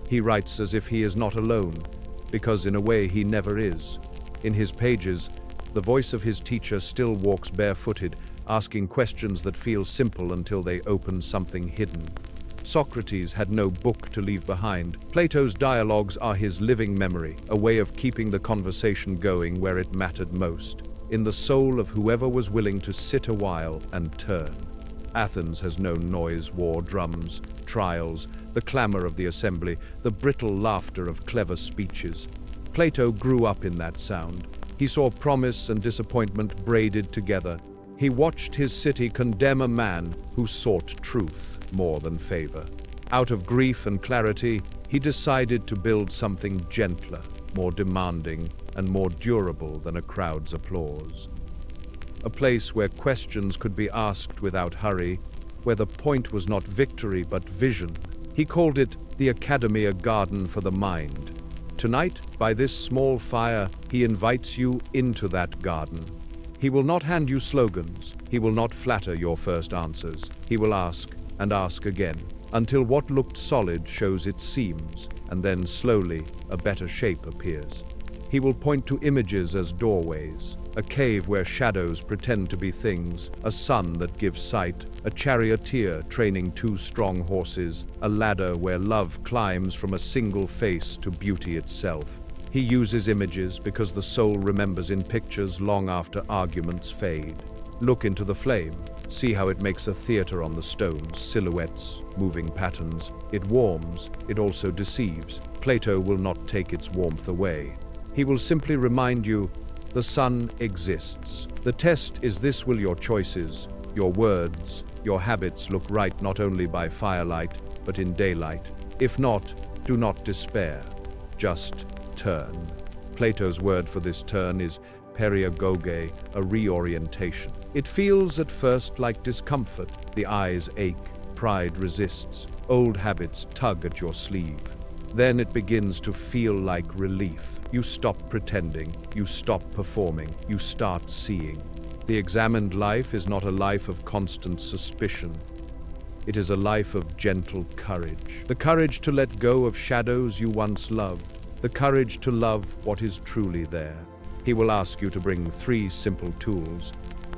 He writes as if he is not alone, because in a way he never is. In his pages, the voice of his teacher still walks barefooted, asking questions that feel simple until they open something hidden. Socrates had no book to leave behind. Plato's dialogues are his living memory, a way of keeping the conversation going where it mattered most, in the soul of whoever was willing to sit a while and turn. Athens has known noise, war, drums, trials, the clamor of the assembly, the brittle laughter of clever speeches. Plato grew up in that sound. He saw promise and disappointment braided together. He watched his city condemn a man who sought truth more than favor. Out of grief and clarity, he decided to build something gentler, more demanding, and more durable than a crowd's applause. A place where questions could be asked without hurry, where the point was not victory but vision. He called it the Academy, a garden for the mind. Tonight, by this small fire, he invites you into that garden. He will not hand you slogans. He will not flatter your first answers. He will ask and ask again, until what looked solid shows its seams, and then slowly a better shape appears. He will point to images as doorways, a cave where shadows pretend to be things, a sun that gives sight, a charioteer training two strong horses, a ladder where love climbs from a single face to beauty itself. He uses images because the soul remembers in pictures long after arguments fade. Look into the flame. See how it makes a theater on the stones, silhouettes, moving patterns. It warms, it also deceives. Plato will not take its warmth away. He will simply remind you, the sun exists. The test is this: will your choices, your words, your habits look right not only by firelight, but in daylight? If not, do not despair. Just turn. Plato's word for this turn is periagoge, a reorientation. It feels at first like discomfort. The eyes ache, pride resists, old habits tug at your sleeve. Then it begins to feel like relief. You stop pretending, you stop performing, you start seeing. The examined life is not a life of constant suspicion. It is a life of gentle courage. The courage to let go of shadows you once loved. The courage to love what is truly there. He will ask you to bring 3 simple tools: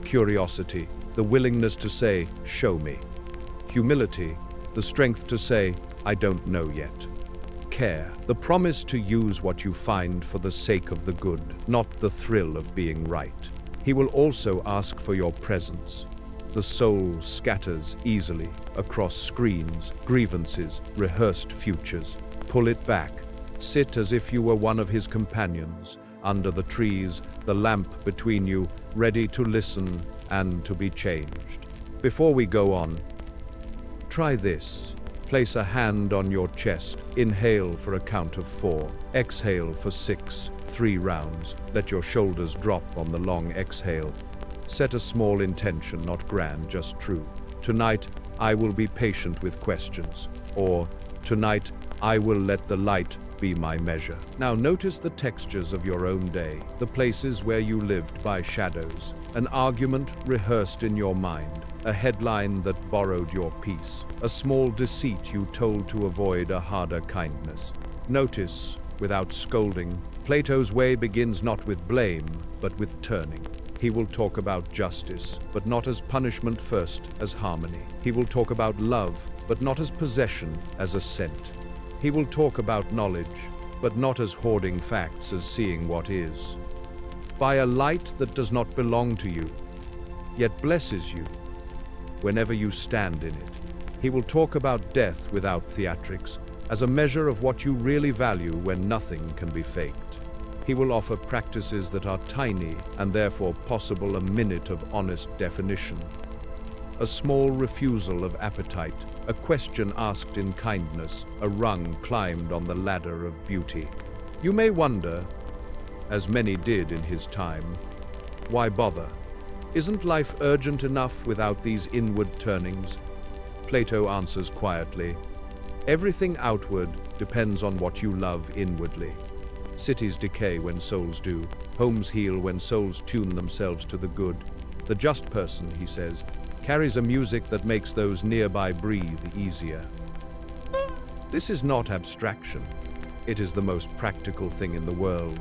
curiosity, the willingness to say, show me; humility, the strength to say, I don't know yet; care, the promise to use what you find for the sake of the good, not the thrill of being right. He will also ask for your presence. The soul scatters easily across screens, grievances, rehearsed futures. Pull it back. Sit as if you were one of his companions, under the trees, the lamp between you, ready to listen and to be changed. Before we go on, try this. Place a hand on your chest. Inhale for a count of 4. Exhale for 6, 3 rounds. Let your shoulders drop on the long exhale. Set a small intention, not grand, just true. Tonight, I will be patient with questions. Or, tonight, I will let the light be my measure. Now notice the textures of your own day, the places where you lived by shadows, an argument rehearsed in your mind, a headline that borrowed your peace, a small deceit you told to avoid a harder kindness. Notice, without scolding. Plato's way begins not with blame, but with turning. He will talk about justice, but not as punishment first, as harmony. He will talk about love, but not as possession, as assent. He will talk about knowledge, but not as hoarding facts, as seeing what is. By a light that does not belong to you, yet blesses you whenever you stand in it. He will talk about death without theatrics, as a measure of what you really value when nothing can be faked. He will offer practices that are tiny and therefore possible, a minute of honest definition. A small refusal of appetite, a question asked in kindness, a rung climbed on the ladder of beauty. You may wonder, as many did in his time, why bother? Isn't life urgent enough without these inward turnings? Plato answers quietly, everything outward depends on what you love inwardly. Cities decay when souls do. Homes heal when souls tune themselves to the good. The just person, he says, carries a music that makes those nearby breathe easier. This is not abstraction. It is the most practical thing in the world.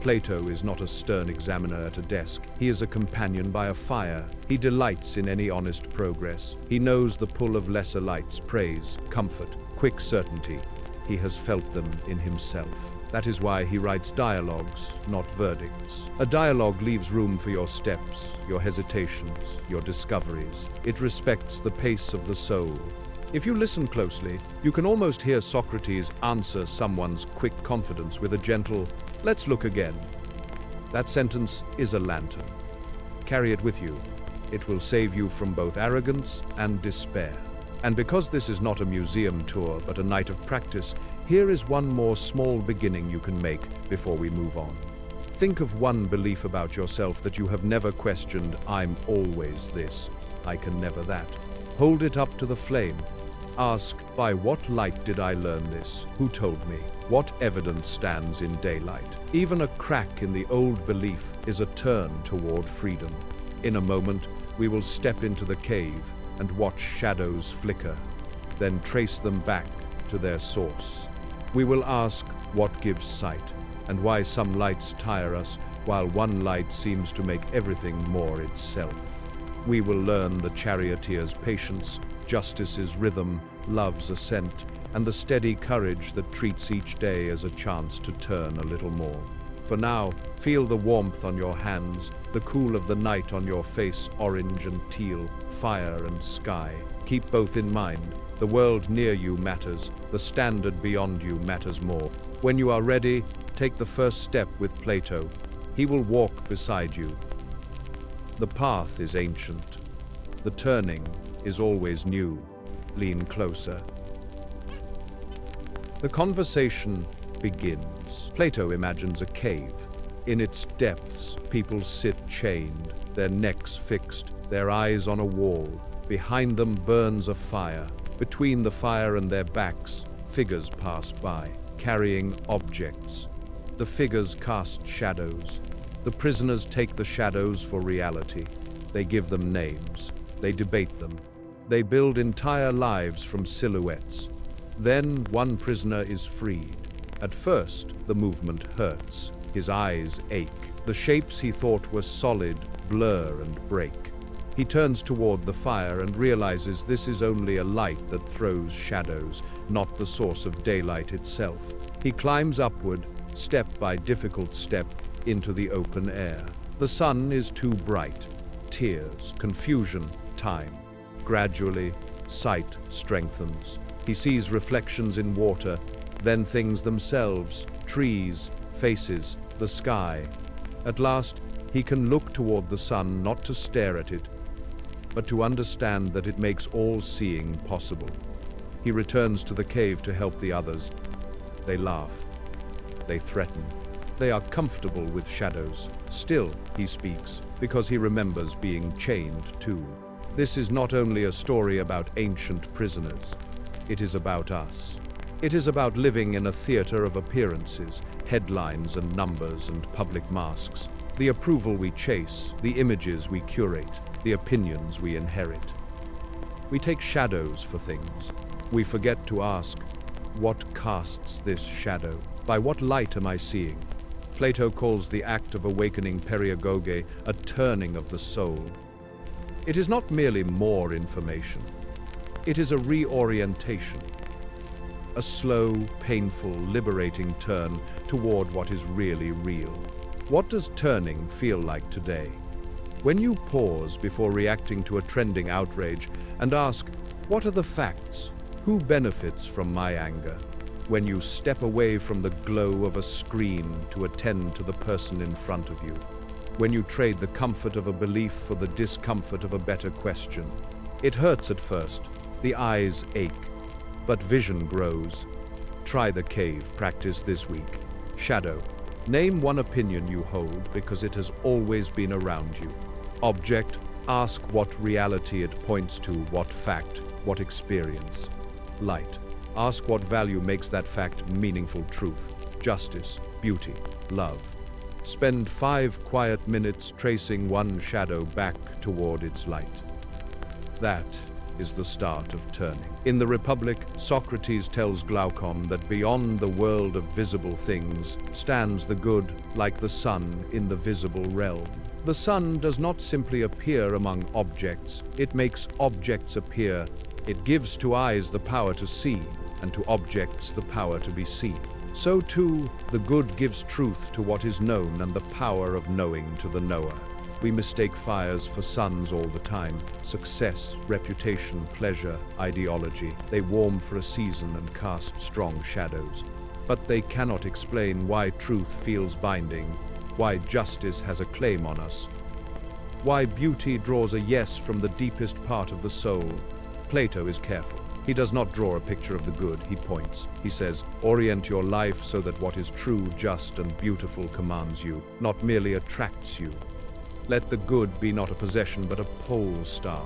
Plato is not a stern examiner at a desk. He is a companion by a fire. He delights in any honest progress. He knows the pull of lesser lights, praise, comfort, quick certainty. He has felt them in himself. That is why he writes dialogues, not verdicts. A dialogue leaves room for your steps, your hesitations, your discoveries. It respects the pace of the soul. If you listen closely, you can almost hear Socrates answer someone's quick confidence with a gentle, "Let's look again." That sentence is a lantern. Carry it with you. It will save you from both arrogance and despair. And because this is not a museum tour but a night of practice, here is one more small beginning you can make before we move on. Think of one belief about yourself that you have never questioned. I'm always this. I can never that. Hold it up to the flame. Ask, by what light did I learn this? Who told me? What evidence stands in daylight? Even a crack in the old belief is a turn toward freedom. In a moment, we will step into the cave and watch shadows flicker, then trace them back to their source. We will ask what gives sight, and why some lights tire us, while one light seems to make everything more itself. We will learn the charioteer's patience, justice's rhythm, love's ascent, and the steady courage that treats each day as a chance to turn a little more. For now, feel the warmth on your hands, the cool of the night on your face, orange and teal, fire and sky. Keep both in mind. The world near you matters, the standard beyond you matters more. When you are ready, take the first step with Plato. He will walk beside you. The path is ancient. The turning is always new. Lean closer. The conversation begins. Plato imagines a cave. In its depths, people sit chained, their necks fixed, their eyes on a wall. Behind them burns a fire. Between the fire and their backs, figures pass by, carrying objects. The figures cast shadows. The prisoners take the shadows for reality. They give them names. They debate them. They build entire lives from silhouettes. Then one prisoner is freed. At first, the movement hurts. His eyes ache. The shapes he thought were solid blur and break. He turns toward the fire and realizes this is only a light that throws shadows, not the source of daylight itself. He climbs upward, step by difficult step, into the open air. The sun is too bright. Tears, confusion, time. Gradually, sight strengthens. He sees reflections in water, then things themselves, trees, faces, the sky. At last, he can look toward the sun not to stare at it, but to understand that it makes all seeing possible. He returns to the cave to help the others. They laugh. They threaten. They are comfortable with shadows. Still, he speaks, because he remembers being chained too. This is not only a story about ancient prisoners. It is about us. It is about living in a theater of appearances, headlines and numbers and public masks. The approval we chase, the images we curate, the opinions we inherit. We take shadows for things. We forget to ask, what casts this shadow? By what light am I seeing? Plato calls the act of awakening periagoge a turning of the soul. It is not merely more information. It is a reorientation. A slow, painful, liberating turn toward what is really real. What does turning feel like today? When you pause before reacting to a trending outrage and ask, what are the facts? Who benefits from my anger? When you step away from the glow of a screen to attend to the person in front of you. When you trade the comfort of a belief for the discomfort of a better question. It hurts at first. The eyes ache. But vision grows. Try the cave practice this week. Shadow. Name one opinion you hold because it has always been around you. Object. Ask what reality it points to, what fact, what experience. Light. Ask what value makes that fact meaningful truth, justice, beauty, love. Spend 5 quiet minutes tracing one shadow back toward its light. That is the start of turning. In the Republic, Socrates tells Glaucon that beyond the world of visible things stands the good, like the sun in the visible realm. The sun does not simply appear among objects, it makes objects appear. It gives to eyes the power to see, and to objects the power to be seen. So too, the good gives truth to what is known and the power of knowing to the knower. We mistake fires for suns all the time. Success, reputation, pleasure, ideology. They warm for a season and cast strong shadows. But they cannot explain why truth feels binding, why justice has a claim on us, why beauty draws a yes from the deepest part of the soul. Plato is careful. He does not draw a picture of the good, he points. He says, orient your life so that what is true, just, and beautiful commands you, not merely attracts you. Let the good be not a possession but a pole star.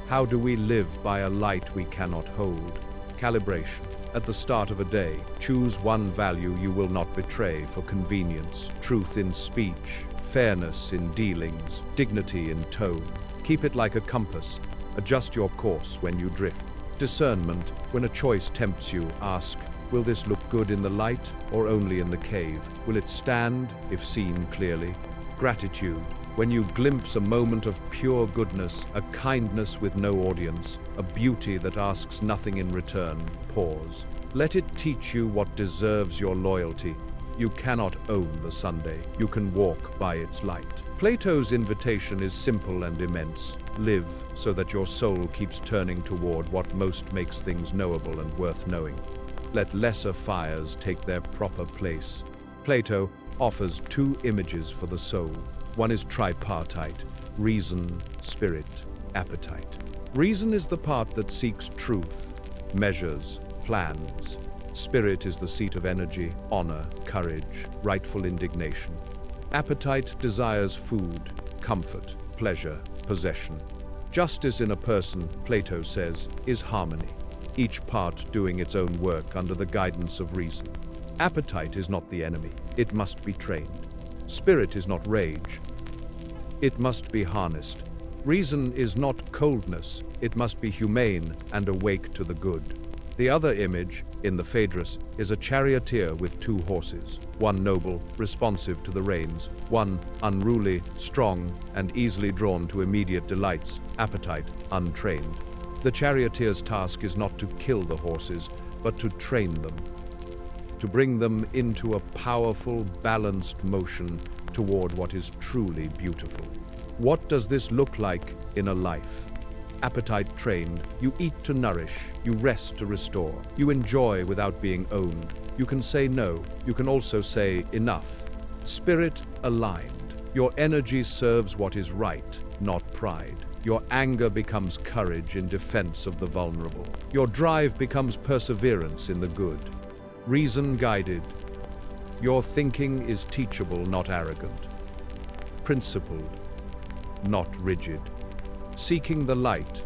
How do we live by a light we cannot hold? Calibration. At the start of a day, choose one value you will not betray for convenience, truth in speech, fairness in dealings, dignity in tone. Keep it like a compass. Adjust your course when you drift. Discernment. When a choice tempts you, ask, will this look good in the light or only in the cave? Will it stand if seen clearly? Gratitude. When you glimpse a moment of pure goodness, a kindness with no audience, a beauty that asks nothing in return, pause. Let it teach you what deserves your loyalty. You cannot own the Sunday. You can walk by its light. Plato's invitation is simple and immense. Live so that your soul keeps turning toward what most makes things knowable and worth knowing. Let lesser fires take their proper place. Plato offers two images for the soul. One is tripartite: reason, spirit, appetite. Reason is the part that seeks truth, measures, plans. Spirit is the seat of energy, honor, courage, rightful indignation. Appetite desires food, comfort, pleasure, possession. Justice in a person, Plato says, is harmony, each part doing its own work under the guidance of reason. Appetite is not the enemy, it must be trained. Spirit is not rage, it must be harnessed. Reason is not coldness, it must be humane and awake to the good. The other image, in the Phaedrus, is a charioteer with two horses, one noble, responsive to the reins, one unruly, strong, and easily drawn to immediate delights, appetite, untrained. The charioteer's task is not to kill the horses, but to train them, to bring them into a powerful, balanced motion toward what is truly beautiful. What does this look like in a life? Appetite trained, you eat to nourish, you rest to restore, you enjoy without being owned. You can say no, you can also say enough. Spirit aligned, your energy serves what is right, not pride. Your anger becomes courage in defense of the vulnerable. Your drive becomes perseverance in the good. Reason guided, your thinking is teachable, not arrogant. Principled, not rigid. Seeking the light,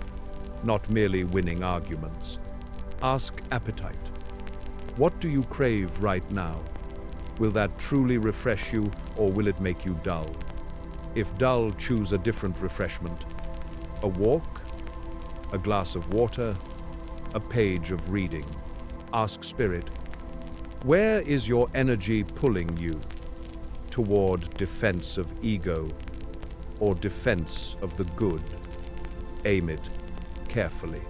not merely winning arguments. Ask appetite. What do you crave right now? Will that truly refresh you, or will it make you dull? If dull, choose a different refreshment. A walk, a glass of water, a page of reading. Ask spirit, where is your energy pulling you? Toward defense of ego or defense of the good? Aim it carefully.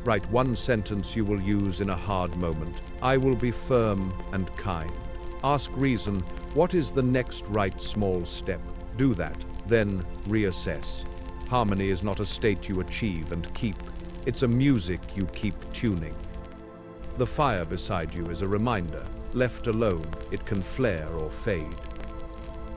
Write one sentence you will use in a hard moment. I will be firm and kind. Ask reason, what is the next right small step? Do that, then reassess. Harmony is not a state you achieve and keep. It's a music you keep tuning. The fire beside you is a reminder. Left alone, it can flare or fade.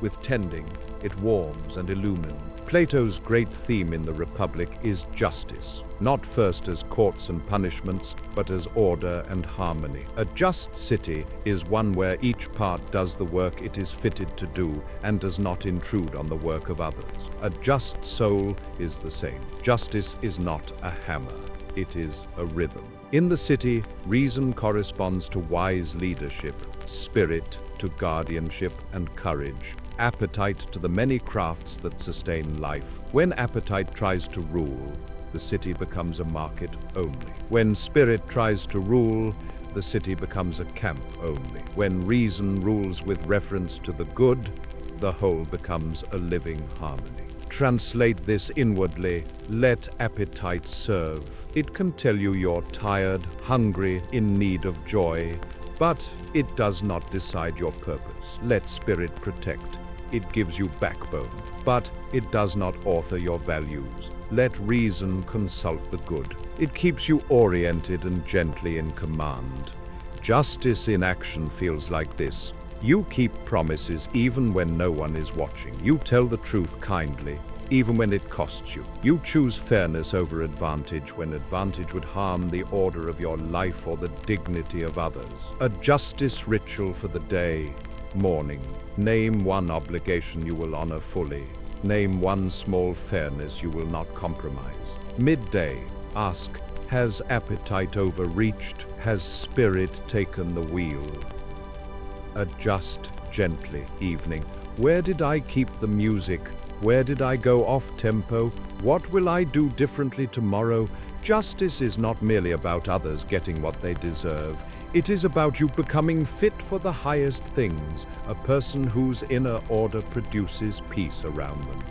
With tending, it warms and illumines. Plato's great theme in the Republic is justice, not first as courts and punishments, but as order and harmony. A just city is one where each part does the work it is fitted to do and does not intrude on the work of others. A just soul is the same. Justice is not a hammer, it is a rhythm. In the city, reason corresponds to wise leadership, spirit to guardianship and courage, appetite to the many crafts that sustain life. When appetite tries to rule, the city becomes a market only. When spirit tries to rule, the city becomes a camp only. When reason rules with reference to the good, the whole becomes a living harmony. Translate this inwardly. Let appetite serve. It can tell you you're tired, hungry, in need of joy, but it does not decide your purpose. Let spirit protect. It gives you backbone, but it does not author your values. Let reason consult the good. It keeps you oriented and gently in command. Justice in action feels like this. You keep promises even when no one is watching. You tell the truth kindly, even when it costs you. You choose fairness over advantage when advantage would harm the order of your life or the dignity of others. A justice ritual for the day. Morning. Name one obligation you will honor fully. Name one small fairness you will not compromise. Midday. Ask, has appetite overreached? Has spirit taken the wheel? Adjust gently. Evening. Where did I keep the music? Where did I go off tempo? What will I do differently tomorrow? Justice is not merely about others getting what they deserve. It is about you becoming fit for the highest things, a person whose inner order produces peace around them.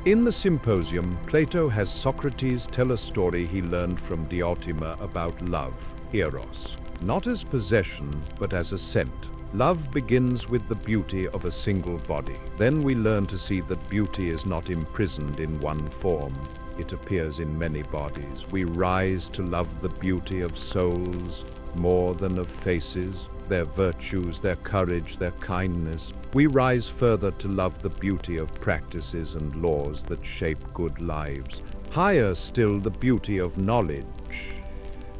In the Symposium, Plato has Socrates tell a story he learned from Diotima about love, eros, not as possession, but as ascent. Love begins with the beauty of a single body. Then we learn to see that beauty is not imprisoned in one form. It appears in many bodies. We rise to love the beauty of souls more than of faces, their virtues, their courage, their kindness. We rise further to love the beauty of practices and laws that shape good lives. Higher still, the beauty of knowledge.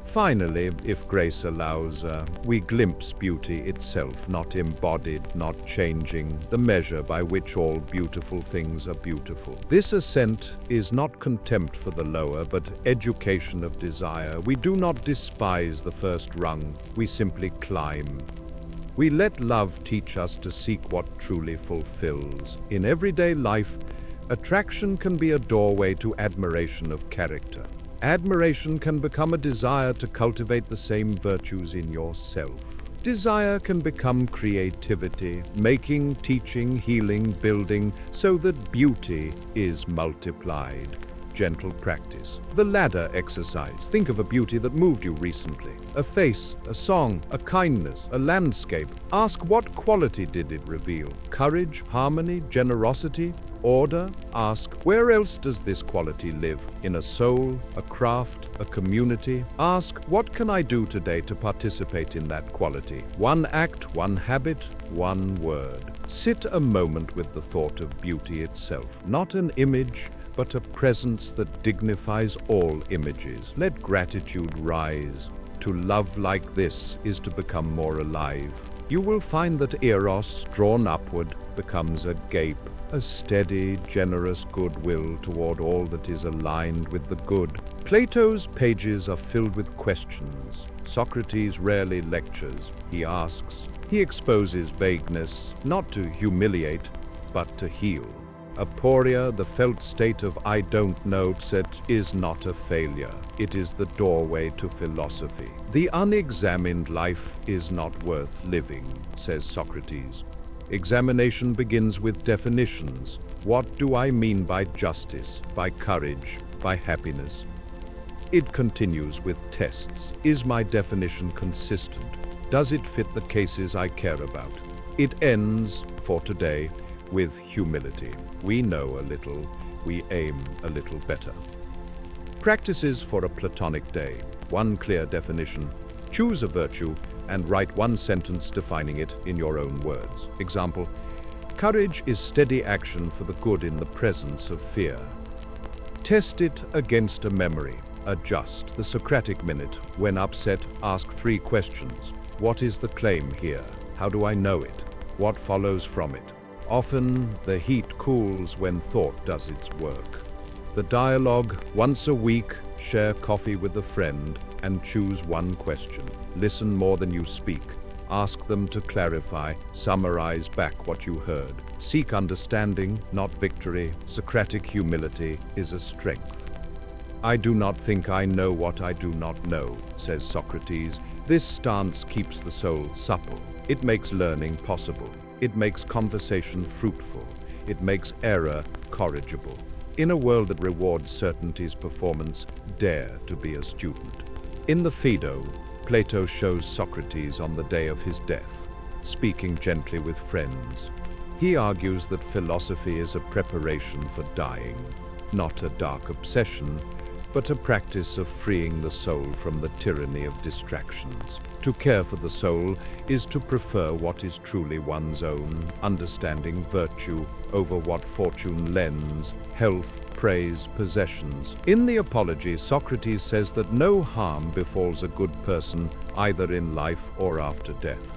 Finally, if grace allows, we glimpse beauty itself, not embodied, not changing, the measure by which all beautiful things are beautiful. This ascent is not contempt for the lower, but education of desire. We do not despise the first rung, we simply climb. We let love teach us to seek what truly fulfills. In everyday life, attraction can be a doorway to admiration of character. Admiration can become a desire to cultivate the same virtues in yourself. Desire can become creativity, making, teaching, healing, building, so that beauty is multiplied. Gentle practice. The ladder exercise. Think of a beauty that moved you recently. A face, a song, a kindness, a landscape. Ask, what quality did it reveal? Courage, harmony, generosity? Order? Ask, where else does this quality live? In a soul, a craft, a community? Ask, what can I do today to participate in that quality? One act, one habit, one word. Sit a moment with the thought of beauty itself, not an image, but a presence that dignifies all images. Let gratitude rise. To love like this is to become more alive. You will find that eros, drawn upward, becomes a gape, a steady, generous goodwill toward all that is aligned with the good. Plato's pages are filled with questions. Socrates rarely lectures. He asks. He exposes vagueness, not to humiliate, but to heal. Aporia, the felt state of I don't know, is not a failure. It is the doorway to philosophy. The unexamined life is not worth living, says Socrates. Examination begins with definitions. What do I mean by justice, by courage, by happiness? It continues with tests. Is my definition consistent? Does it fit the cases I care about? It ends, for today, with humility. We know a little, we aim a little better. Practices for a Platonic day. One clear definition. Choose a virtue and write one sentence defining it in your own words. Example, courage is steady action for the good in the presence of fear. Test it against a memory. Adjust. The Socratic minute. When upset, ask 3 questions. What is the claim here? How do I know it? What follows from it? Often, the heat cools when thought does its work. The dialogue, once a week, share coffee with a friend and choose one question. Listen more than you speak. Ask them to clarify, summarize back what you heard. Seek understanding, not victory. Socratic humility is a strength. "I do not think I know what I do not know," says Socrates. This stance keeps the soul supple. It makes learning possible. It makes conversation fruitful. It makes error corrigible. In a world that rewards certainty's performance, dare to be a student. In the Phaedo, Plato shows Socrates on the day of his death, speaking gently with friends. He argues that philosophy is a preparation for dying, not a dark obsession, but a practice of freeing the soul from the tyranny of distractions. To care for the soul is to prefer what is truly one's own, understanding virtue over what fortune lends, health, praise, possessions. In the Apology, Socrates says that no harm befalls a good person either in life or after death.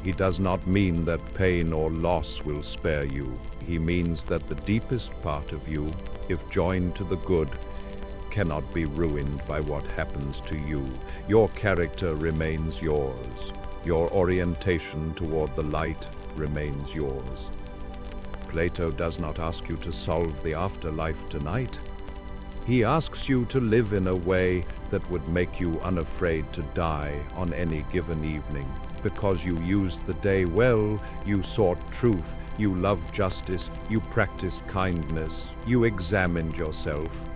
He does not mean that pain or loss will spare you. He means that the deepest part of you, if joined to the good, cannot be ruined by what happens to you. Your character remains yours. Your orientation toward the light remains yours. Plato does not ask you to solve the afterlife tonight. He asks you to live in a way that would make you unafraid to die on any given evening. Because you used the day well, you sought truth, you loved justice, you practiced kindness, you examined yourself,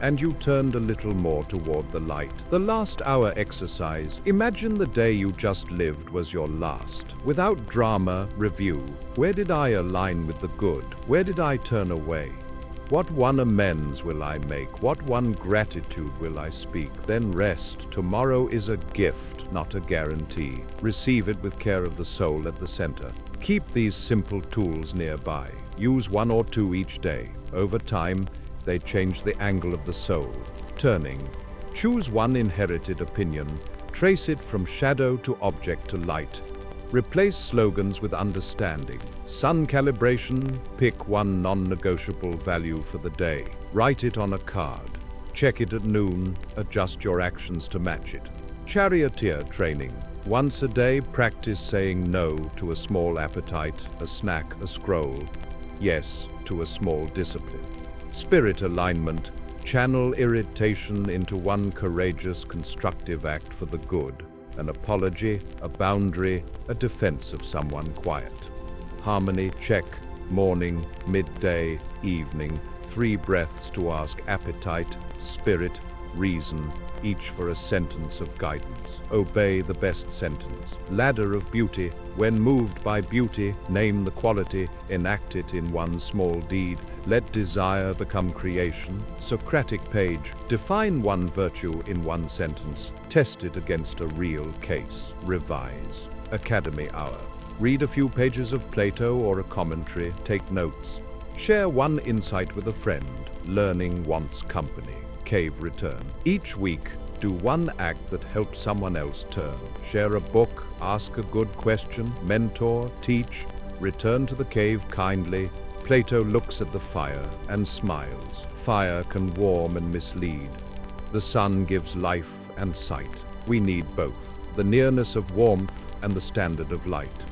and you turned a little more toward the light. The last hour exercise. Imagine the day you just lived was your last. Without drama, review. Where did I align with the good? Where did I turn away? What one amends will I make? What one gratitude will I speak? Then rest. Tomorrow is a gift, not a guarantee. Receive it with care of the soul at the center. Keep these simple tools nearby. Use one or two each day. Over time, they change the angle of the soul. Turning. Choose one inherited opinion. Trace it from shadow to object to light. Replace slogans with understanding. Sun calibration. Pick one non-negotiable value for the day. Write it on a card. Check it at noon. Adjust your actions to match it. Charioteer training. Once a day, practice saying no to a small appetite, a snack, a scroll. Yes to a small discipline. Spirit alignment. Channel irritation into one courageous, constructive act for the good. An apology, a boundary, a defense of someone quiet. Harmony check. Morning, midday, evening. 3 breaths to ask appetite, spirit, reason, each for a sentence of guidance. Obey the best sentence. Ladder of beauty. When moved by beauty, name the quality, enact it in one small deed. Let desire become creation. Socratic page. Define one virtue in one sentence. Test it against a real case. Revise. Academy hour. Read a few pages of Plato or a commentary. Take notes. Share one insight with a friend. Learning wants company. Cave return. Each week, do one act that helps someone else turn. Share a book, ask a good question, mentor, teach, return to the cave kindly. Plato looks at the fire and smiles. Fire can warm and mislead. The sun gives life and sight. We need both, the nearness of warmth and the standard of light.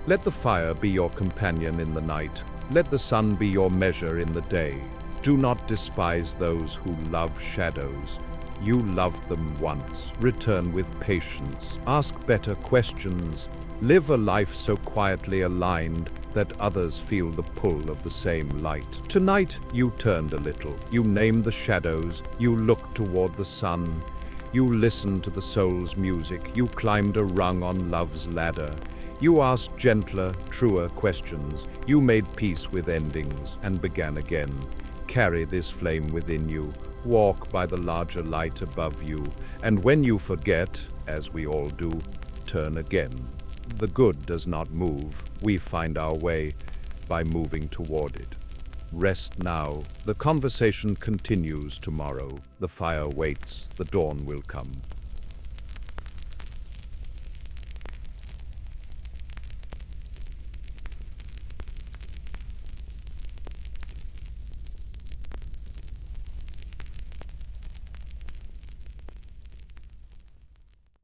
Let the fire be your companion in the night. Let the sun be your measure in the day. Do not despise those who love shadows. You loved them once. Return with patience. Ask better questions. Live a life so quietly aligned that others feel the pull of the same light. Tonight, you turned a little. You named the shadows. You looked toward the sun. You listened to the soul's music. You climbed a rung on love's ladder. You asked gentler, truer questions. You made peace with endings and began again. Carry this flame within you. Walk by the larger light above you. And when you forget, as we all do, turn again. The good does not move. We find our way by moving toward it. Rest now. The conversation continues tomorrow. The fire waits. The dawn will come.